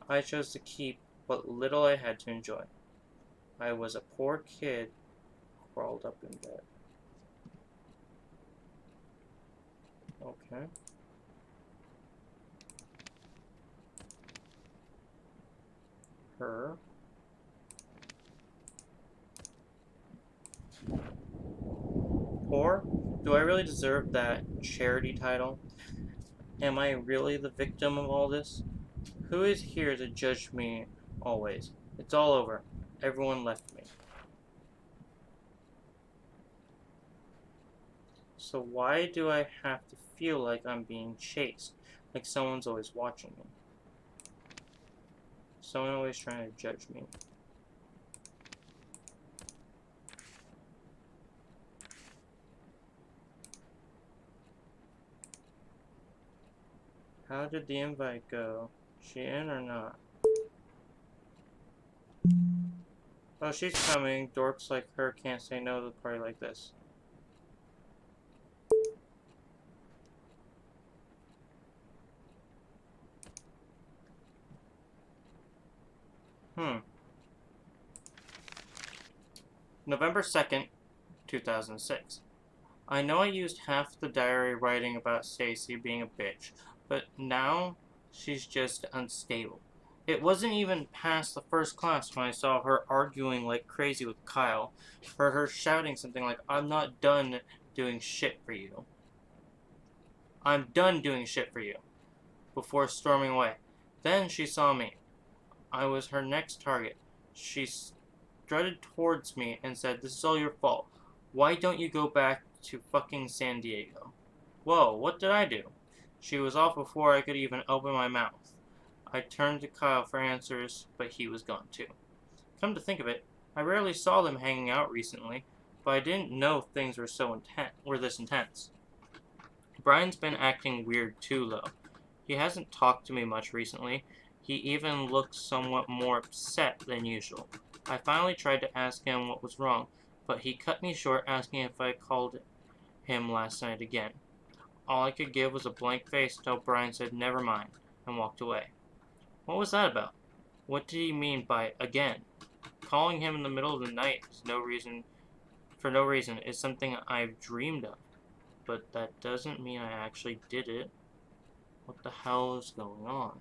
I chose to keep what little I had to enjoy. I was a poor kid crawled up in bed. Okay. Her. Or, do I really deserve that charity title? Am I really the victim of all this? Who is here to judge me always? It's all over. Everyone left me. So why do I have to feel like I'm being chased? Like someone's always watching me? Someone always trying to judge me. How did the invite go? She in or not? Oh, she's coming. Dorks like her can't say no to a party like this. November 2nd, 2006. I know I used half the diary writing about Stacy being a bitch, but now she's just unstable. It wasn't even past the first class when I saw her arguing like crazy with Kyle. Heard her shouting something like, I'm not done doing shit for you. I'm done doing shit for you. Before storming away. Then she saw me. I was her next target. She strutted towards me and said, this is all your fault. Why don't you go back to fucking San Diego? Whoa, what did I do? She was off before I could even open my mouth. I turned to Kyle for answers, but he was gone too. Come to think of it, I rarely saw them hanging out recently, but I didn't know things were this intense. Brian's been acting weird too, though. He hasn't talked to me much recently. He even looks somewhat more upset than usual. I finally tried to ask him what was wrong, but he cut me short asking if I called him last night again. All I could give was a blank face until Brian said never mind and walked away. What was that about? What did he mean by again? Calling him in the middle of the night for no reason is something I've dreamed of, but that doesn't mean I actually did it. What the hell is going on?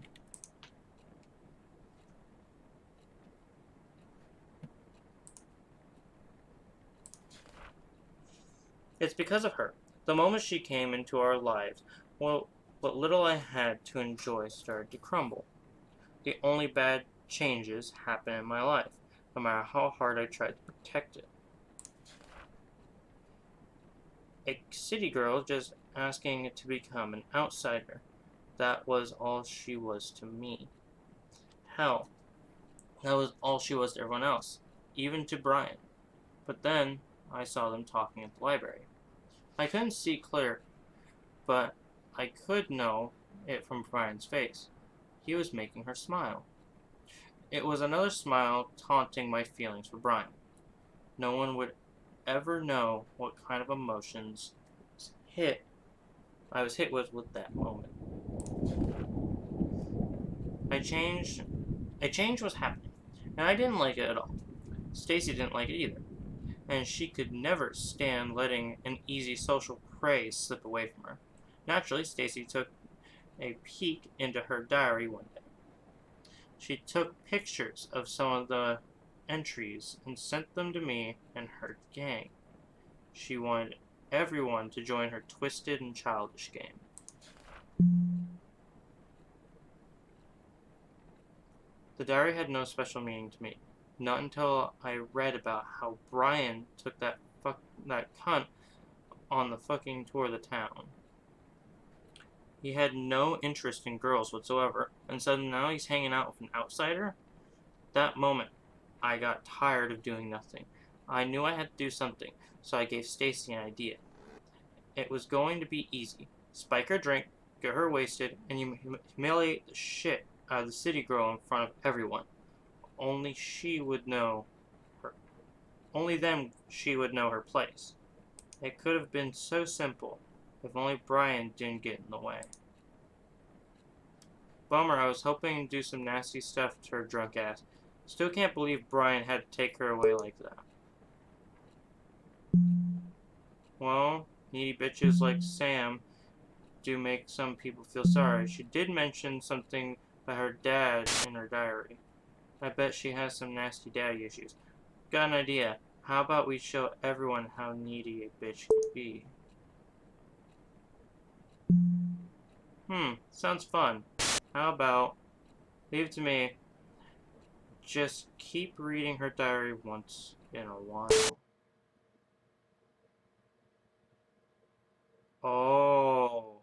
It's because of her. The moment she came into our lives, well, what little I had to enjoy started to crumble. The only bad changes happen in my life, no matter how hard I tried to protect it. A city girl just asking to become an outsider. That was all she was to me. Hell, that was all she was to everyone else, even to Brian. But then, I saw them talking at the library. I couldn't see clear, but I could know it from Brian's face. He was making her smile. It was another smile taunting my feelings for Brian. No one would ever know what kind of emotions I was hit with that moment. A change was happening, and I didn't like it at all. Stacy didn't like it either, and she could never stand letting an easy social praise slip away from her. Naturally, Stacy took a peek into her diary one day. She took pictures of some of the entries and sent them to me and her gang. She wanted everyone to join her twisted and childish game. The diary had no special meaning to me, not until I read about how Brian took that cunt on the fucking tour of the town. He had no interest in girls whatsoever, and suddenly now he's hanging out with an outsider? That moment, I got tired of doing nothing. I knew I had to do something, so I gave Stacy an idea. It was going to be easy. Spike her drink, get her wasted, and humiliate the shit out of the city girl in front of everyone. Only then she would know her place. It could have been so simple, if only Brian didn't get in the way. Bummer, I was hoping to do some nasty stuff to her drunk ass. Still can't believe Brian had to take her away like that. Well, needy bitches like Sam do make some people feel sorry. She did mention something about her dad in her diary. I bet she has some nasty daddy issues. Got an idea. How about we show everyone how needy a bitch can be? Sounds fun. How about, leave it to me, just keep reading her diary once in a while. Oh.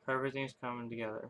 Everything's coming together.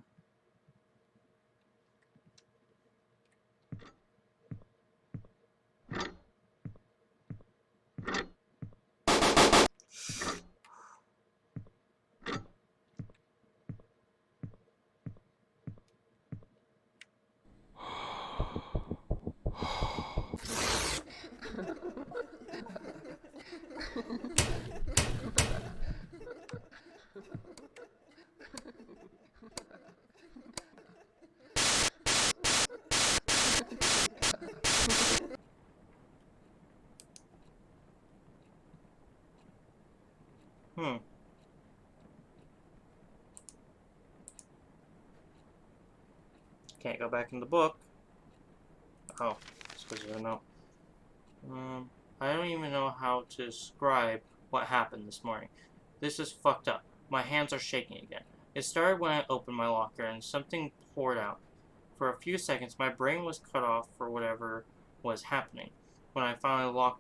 Hmm. Can't go back in the book. Oh, it's because of a note. I don't even know how to describe what happened this morning. This is fucked up. My hands are shaking again. It started when I opened my locker and something poured out. For a few seconds, my brain was cut off for whatever was happening. When I finally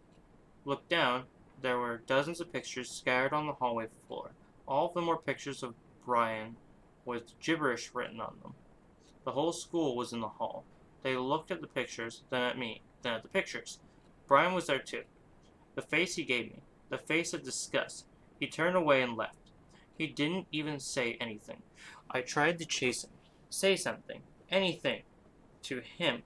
looked down, there were dozens of pictures scattered on the hallway floor. All of them were pictures of Brian with gibberish written on them. The whole school was in the hall. They looked at the pictures, then at me, then at the pictures. Brian was there too. The face he gave me, the face of disgust. He turned away and left. He didn't even say anything. I tried to chase him, say something, anything, to him,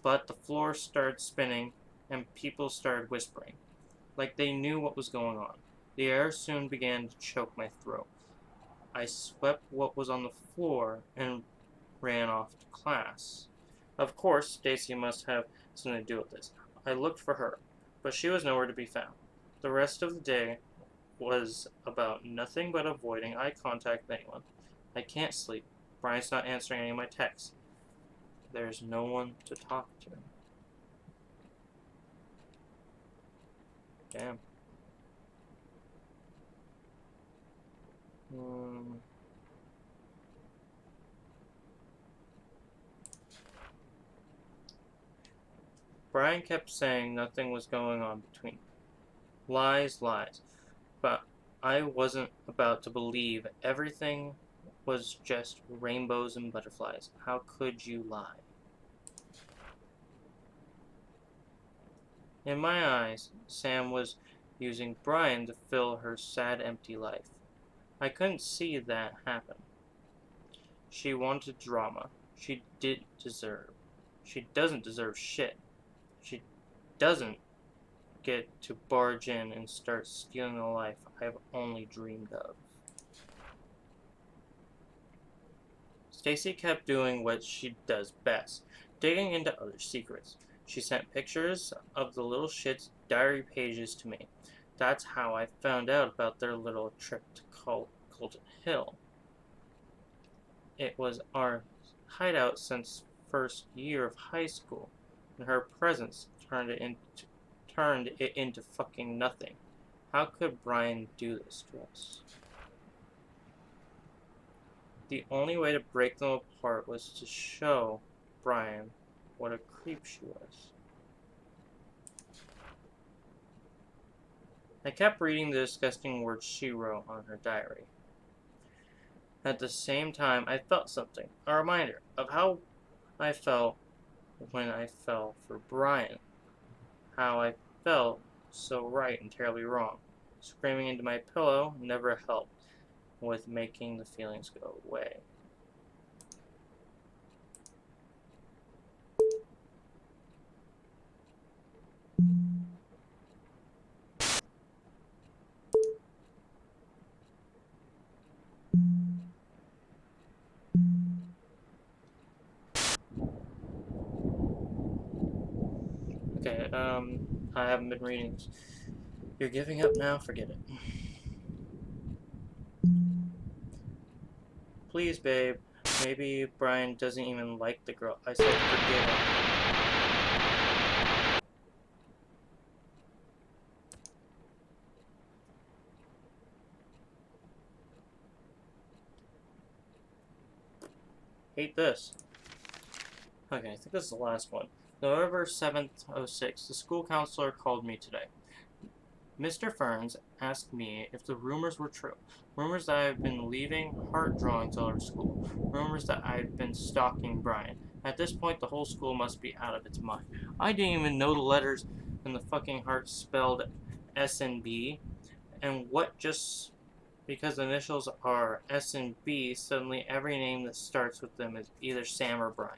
but the floor started spinning and people started whispering, like they knew what was going on. The air soon began to choke my throat. I swept what was on the floor and ran off to class. Of course, Stacy must have something to do with this. I looked for her, but she was nowhere to be found. The rest of the day was about nothing but avoiding eye contact with anyone. I can't sleep. Brian's not answering any of my texts. There's no one to talk to. Damn. Brian kept saying nothing was going on between them. Lies, lies. But I wasn't about to believe everything was just rainbows and butterflies. How could you lie? In my eyes, Sam was using Brian to fill her sad, empty life. I couldn't see that happen. She wanted drama. She didn't deserve. She doesn't deserve shit. She doesn't get to barge in and start stealing the life I've only dreamed of. Stacy kept doing what she does best, digging into other secrets. She sent pictures of the little shit's diary pages to me. That's how I found out about their little trip to Colton Hill. It was our hideout since first year of high school, and her presence turned it into fucking nothing. How could Brian do this to us? The only way to break them apart was to show Brian what a creep she was. I kept reading the disgusting words she wrote on her diary. At the same time, I felt something, a reminder of how I felt when I fell for Brian. How I felt so right and terribly wrong. Screaming into my pillow never helped with making the feelings go away. Okay, I haven't been reading this. You're giving up now? Forget it. Please, babe. Maybe Brian doesn't even like the girl. I said forget it. Hate this. Okay, I think this is the last one. November 7th, 06. The school counselor called me today. Mr. Ferns asked me if the rumors were true. Rumors that I've been leaving heart drawings all over school. Rumors that I've been stalking Brian. At this point, the whole school must be out of its mind. I didn't even know the letters in the fucking heart spelled S and B. And what just because the initials are S and B, suddenly every name that starts with them is either Sam or Brian.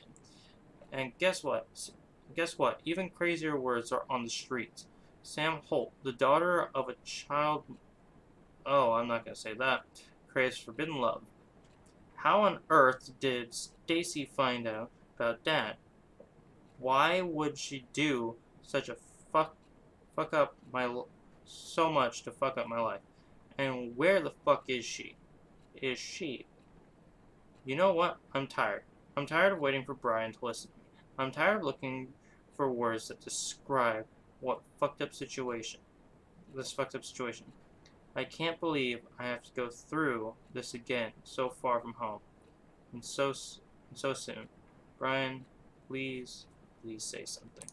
And guess what? Guess what? Even crazier words are on the streets. Sam Holt, the daughter of a child. Oh, I'm not gonna say that. Craves forbidden love. How on earth did Stacy find out about Dad? Why would she do such a fuck up so much to fuck up my life? And where the fuck is she? Is she? You know what? I'm tired. I'm tired of waiting for Brian to listen to me. I'm tired of looking for words that describe what this fucked up situation. I can't believe I have to go through this again, so far from home, and so soon. Brian, please say something.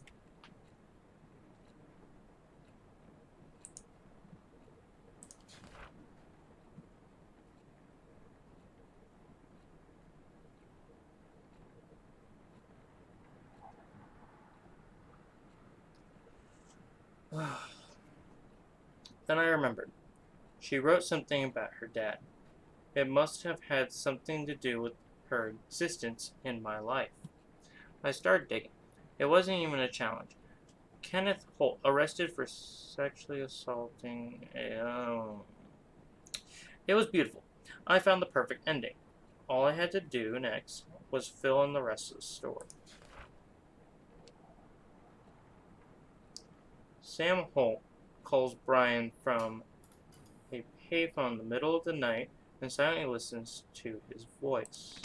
Then I remembered. She wrote something about her dad. It must have had something to do with her existence in my life. I started digging. It wasn't even a challenge. Kenneth Holt arrested for sexually assaulting It was beautiful. I found the perfect ending. All I had to do next was fill in the rest of the story. Sam Holt calls Brian from a payphone in the middle of the night and silently listens to his voice.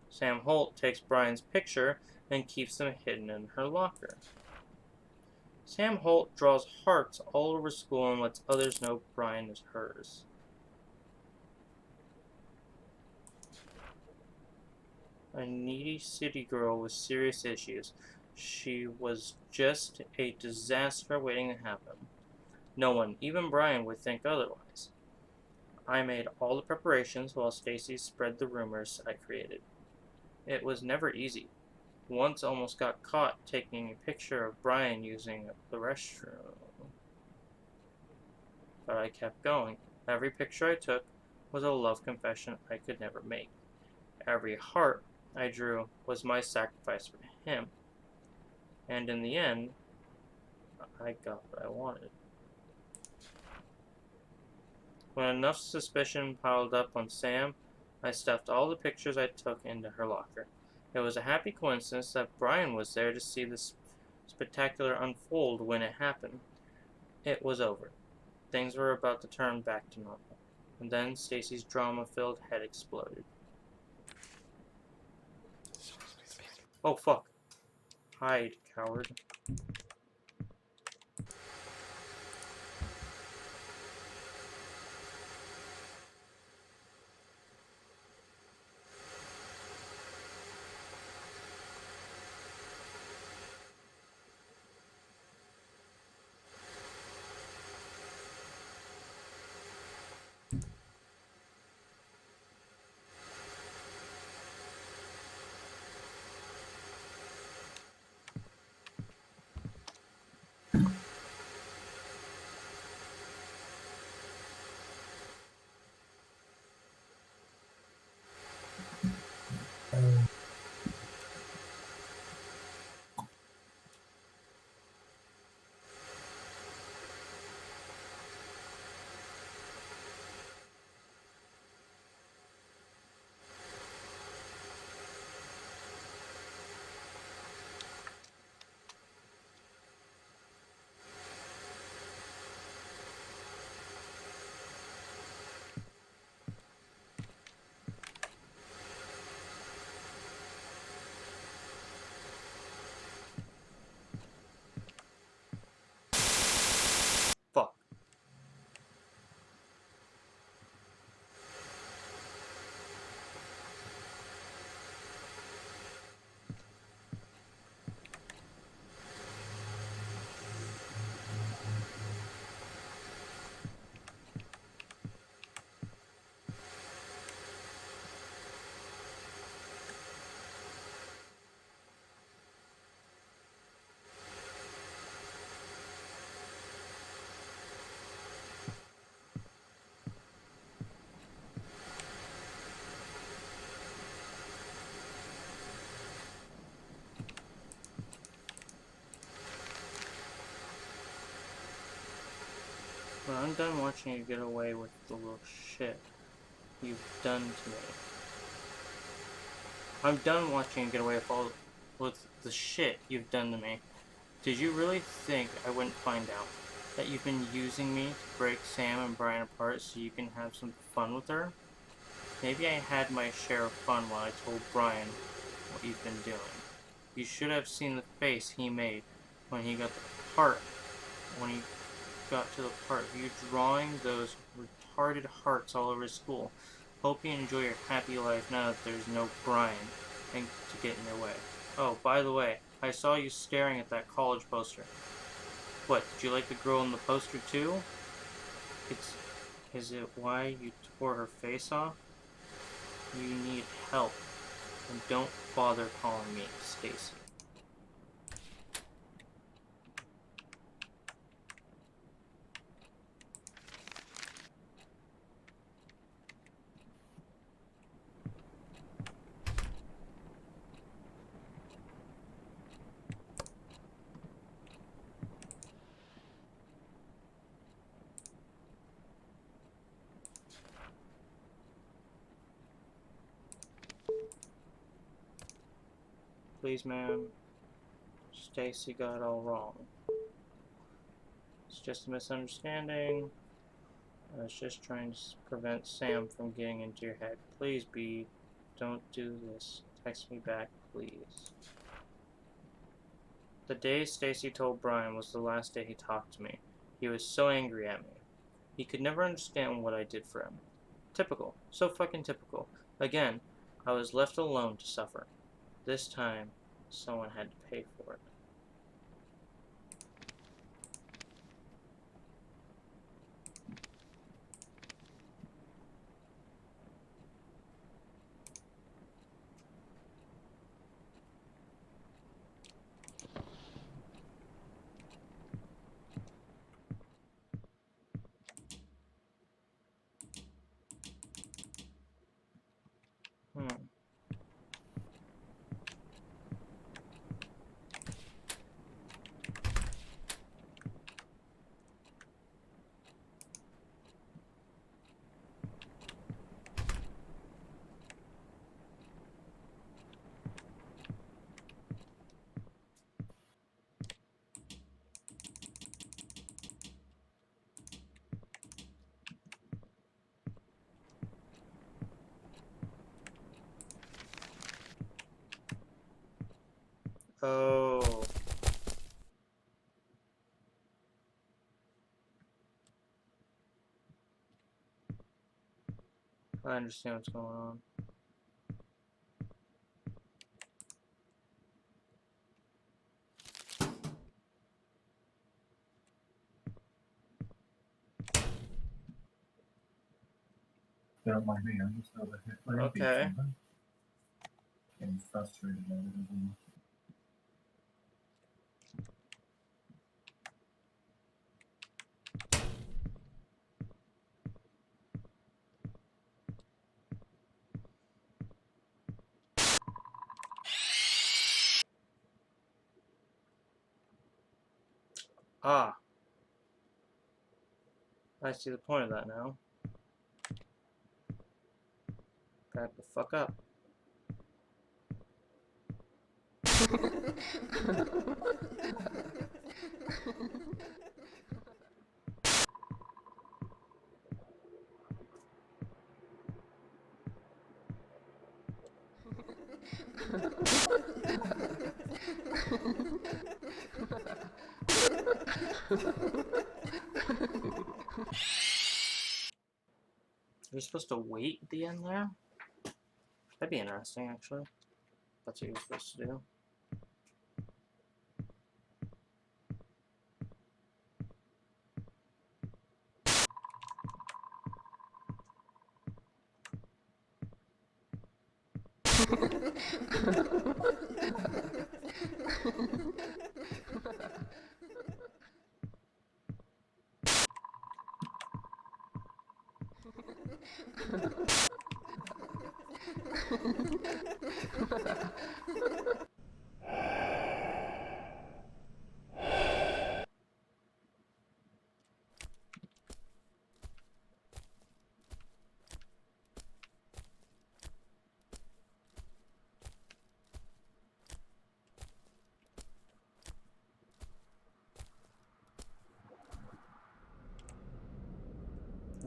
Sam Holt takes Brian's picture and keeps them hidden in her locker. Sam Holt draws hearts all over school and lets others know Brian is hers. A needy city girl with serious issues. She was just a disaster waiting to happen. No one, even Brian, would think otherwise. I made all the preparations while Stacy spread the rumors I created. It was never easy. Once almost got caught taking a picture of Brian using the restroom. But I kept going. Every picture I took was a love confession I could never make. Every heart I drew was my sacrifice for him. And in the end, I got what I wanted. When enough suspicion piled up on Sam, I stuffed all the pictures I took into her locker. It was a happy coincidence that Brian was there to see this spectacular unfold when it happened. It was over. Things were about to turn back to normal. And then Stacy's drama-filled head exploded. Oh fuck. Hide, coward. I'm done watching you get away with the little shit you've done to me. I'm done watching you get away with the shit you've done to me. Did you really think I wouldn't find out that you've been using me to break Sam and Brian apart so you can have some fun with her? Maybe I had my share of fun while I told Brian what you've been doing. You should have seen the face he made when he got when he got to the part of you drawing those retarded hearts all over school. Hope you enjoy your happy life now that there's no Brian and to get in your way. Oh, by the way, I saw you staring at that college poster. What, did you like the girl in the poster too? Is it why you tore her face off? You need help. And don't bother calling me Stacy. Please, ma'am. Stacy got it all wrong. It's just a misunderstanding. I was just trying to prevent Sam from getting into your head. Please, B, don't do this. Text me back, please. The day Stacy told Brian was the last day he talked to me. He was so angry at me. He could never understand what I did for him. Typical. So fucking typical. Again, I was left alone to suffer. This time, someone had to pay for it. Oh. I understand what's going on. Don't mind me, I'm just over here playing Okay. beat something. Getting frustrated by it as well. Ah. I see the point of that now. Back the fuck up. You're supposed to wait at the end there? That'd be interesting, actually. That's what you're supposed to do.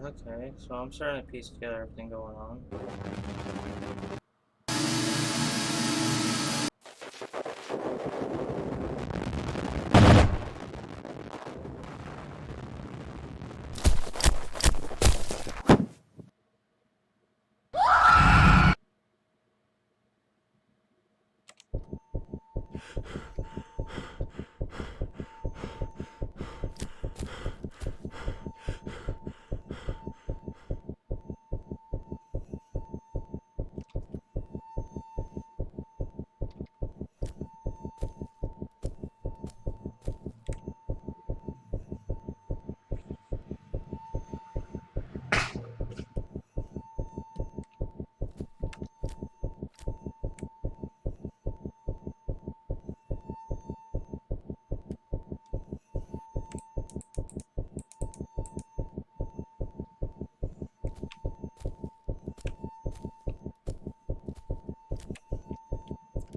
Okay, so I'm starting to piece together everything going on.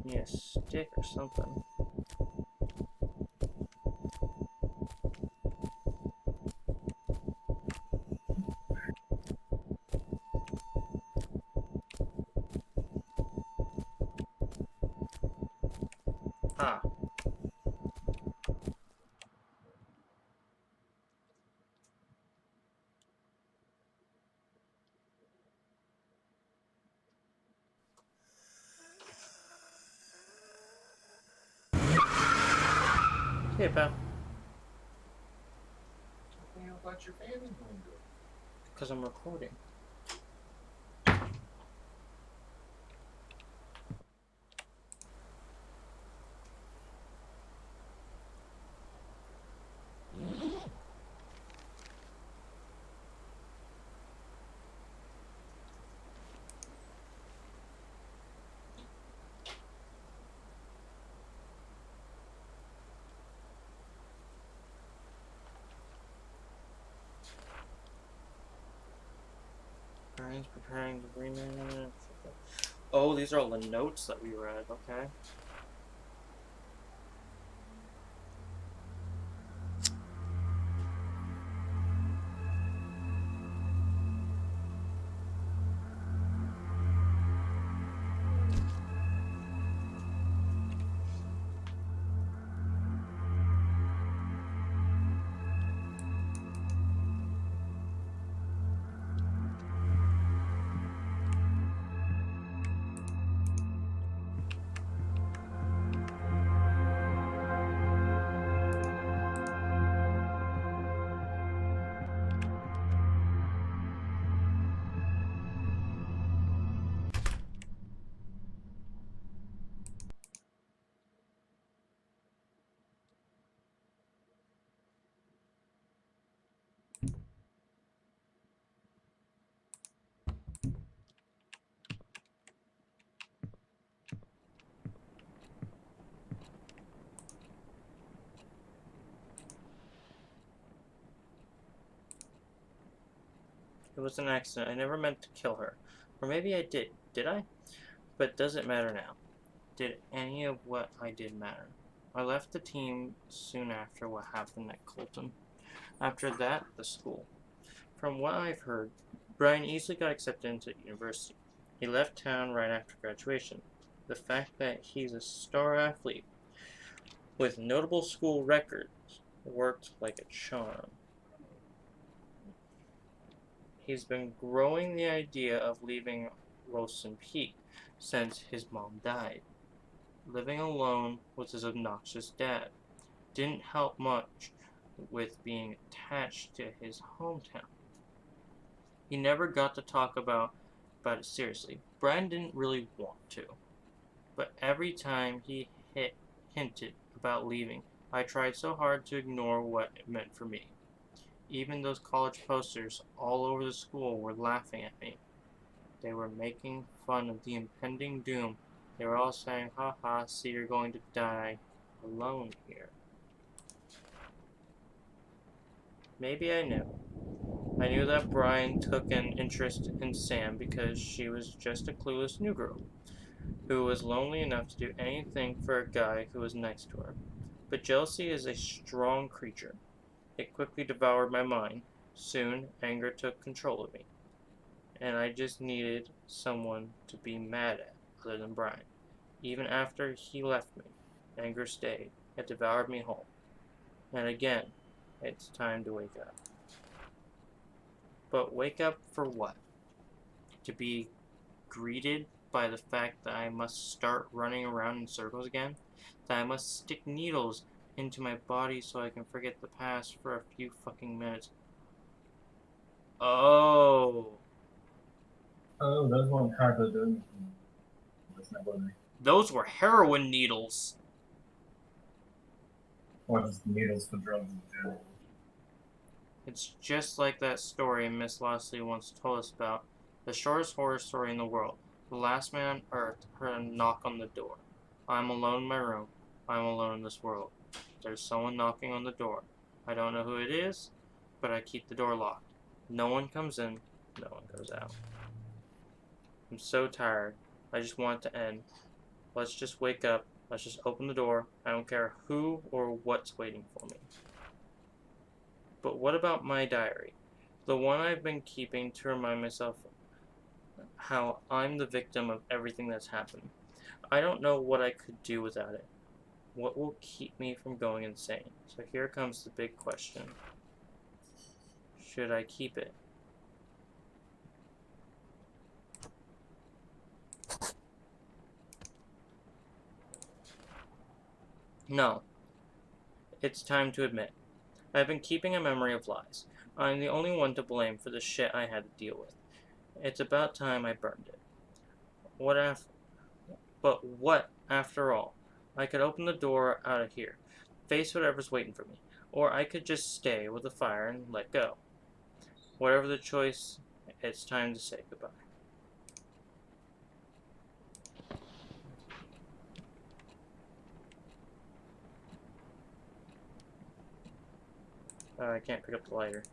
Yeah, stick or something. Ah. Hey, pal. About your family doing good. Because I'm recording. Brian's preparing the remake. Oh, these are all the notes that we read, okay. It was an accident. I never meant to kill her. Or maybe I did. Did I? But does it matter now? Did any of what I did matter? I left the team soon after what happened at Colton. After that, the school. From what I've heard, Brian easily got accepted into university. He left town right after graduation. The fact that he's a star athlete with notable school records worked like a charm. He's been growing the idea of leaving Wilson Peak since his mom died. Living alone with his obnoxious dad didn't help much with being attached to his hometown. He never got to talk about it seriously. Brian didn't really want to, but every time he hinted about leaving, I tried so hard to ignore what it meant for me. Even those college posters all over the school were laughing at me. They were making fun of the impending doom. They were all saying, haha, see, you're going to die alone here. Maybe I knew. I knew that Brian took an interest in Sam because she was just a clueless new girl who was lonely enough to do anything for a guy who was next to her. But jealousy is a strong creature. It quickly devoured my mind, Soon, anger took control of me, and I just needed someone to be mad at other than Brian. Even after he left me, anger stayed. It devoured me whole. And again, it's time to wake up. But wake up for what? To be greeted by the fact that I must start running around in circles again? That I must stick needles into my body so I can forget the past for a few fucking minutes? Oh, Oh, those weren't hard to do. That's not what I mean. those were heroin needles. Or just needles for drugs in general. It's just like that story Miss Lossley once told us about. The shortest horror story in the world. The last man on earth heard a knock on the door. I'm alone in my room. I'm alone in this world. There's someone knocking on the door. I don't know who it is, but I keep the door locked. No one comes in, no one goes out. I'm so tired. I just want it to end. Let's just wake up. Let's just open the door. I don't care who or what's waiting for me. But what about my diary? The one I've been keeping to remind myself how I'm the victim of everything that's happened. I don't know what I could do without it. What will keep me from going insane? So here comes the big question. Should I keep it? No. It's time to admit. I've been keeping a memory of lies. I'm the only one to blame for the shit I had to deal with. It's about time I burned it. But what after all? I could open the door out of here, face whatever's waiting for me, or I could just stay with the fire and let go. Whatever the choice, it's time to say goodbye. I can't pick up the lighter.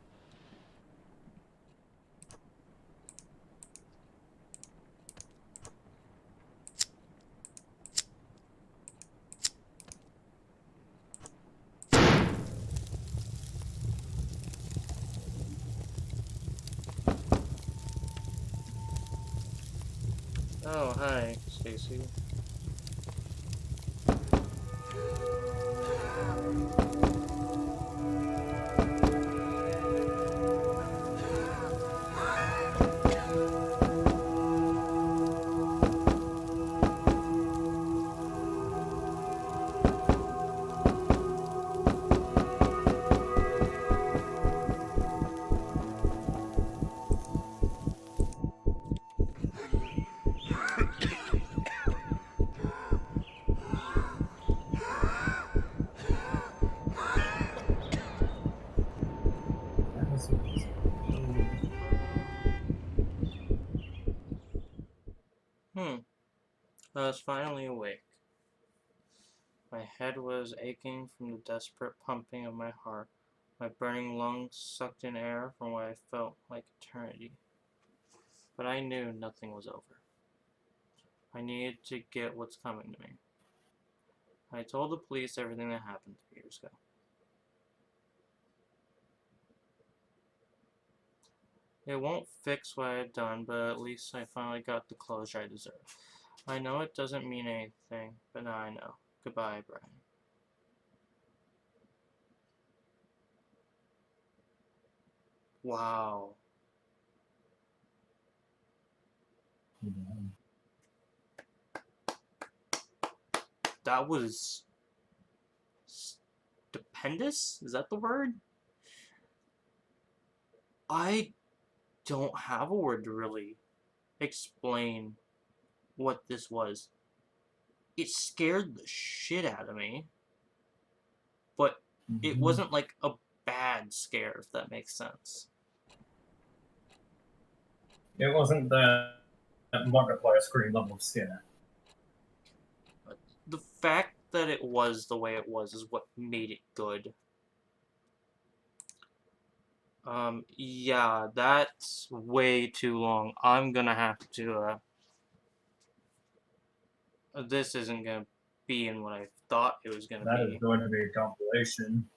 Oh, hi, Stacy. That was easy. I was finally awake. My head was aching from the desperate pumping of my heart. My burning lungs sucked in air from what I felt like eternity. But I knew nothing was over. I needed to get what's coming to me. I told the police everything that happened 3 years ago. It won't fix what I had done, but at least I finally got the closure I deserve. I know it doesn't mean anything, but now I know. Goodbye, Brian. Wow. Yeah. That was stupendous? Is that the word? I don't have a word to really explain what this was. It scared the shit out of me, but it Mhm. wasn't like a bad scare, if that makes sense. It wasn't that Markiplier screen level of scare. The fact that it was the way it was is what made it good. Yeah, that's way too long. I'm gonna have to, this isn't gonna be in what I thought it was gonna That is be. going to be a compilation.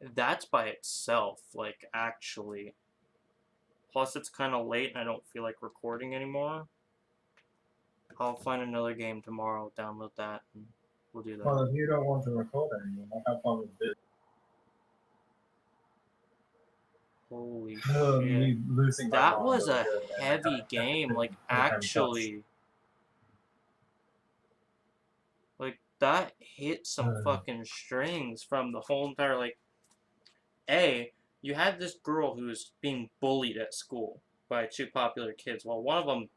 That's by itself, like, actually. Plus, it's kind of late and I don't feel like recording anymore. I'll find another game tomorrow, download that, and we'll do that. Well, if you don't want to record anymore, have fun with this. Holy Me shit. losing my That mind was over a it, and I heavy haven't game, like, any time touched. actually. Like, that hit some fucking strings from the whole entire, like, you had this girl who was being bullied at school by two popular kids. Well, one of them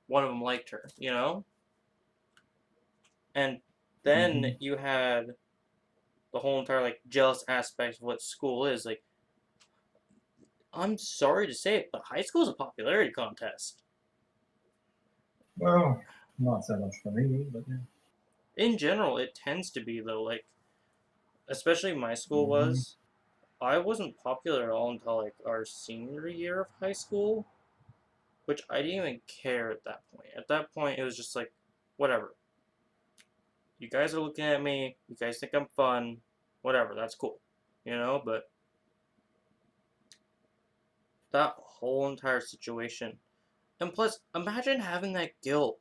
one of them liked her, you know? And then you had the whole entire, like, jealous aspect of what school is. Like, I'm sorry to say it, but high school is a popularity contest. Well, not so much for me, but yeah. In general, it tends to be, though. Like, especially my school was. I wasn't popular at all until, like, our senior year of high school. Which I didn't even care at that point. At that point, it was just like, whatever. You guys are looking at me. You guys think I'm fun. Whatever, that's cool. You know, but that whole entire situation. And plus, imagine having that guilt.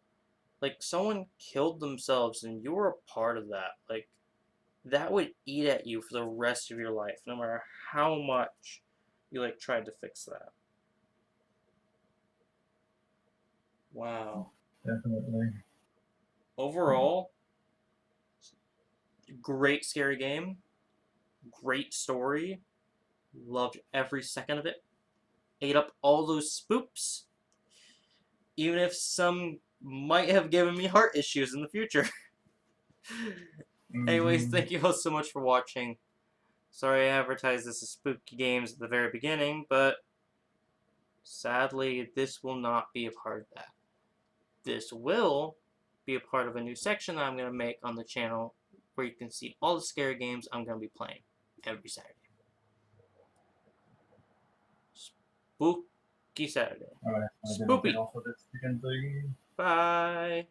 Like, someone killed themselves and you were a part of that. Like, that would eat at you for the rest of your life, no matter how much you, like, tried to fix that. Wow. Definitely. Overall, great scary game. Great story. Loved every second of it. Ate up all those spoops. Even if some might have given me heart issues in the future. Anyways, thank you all so much for watching. Sorry I advertised this as spooky games at the very beginning, but sadly, this will not be a part of that. This will be a part of a new section that I'm going to make on the channel where you can see all the scary games I'm going to be playing every Saturday. Spooky Saturday. Alright, I'm gonna Spoopy. get off of this again, please. Bye.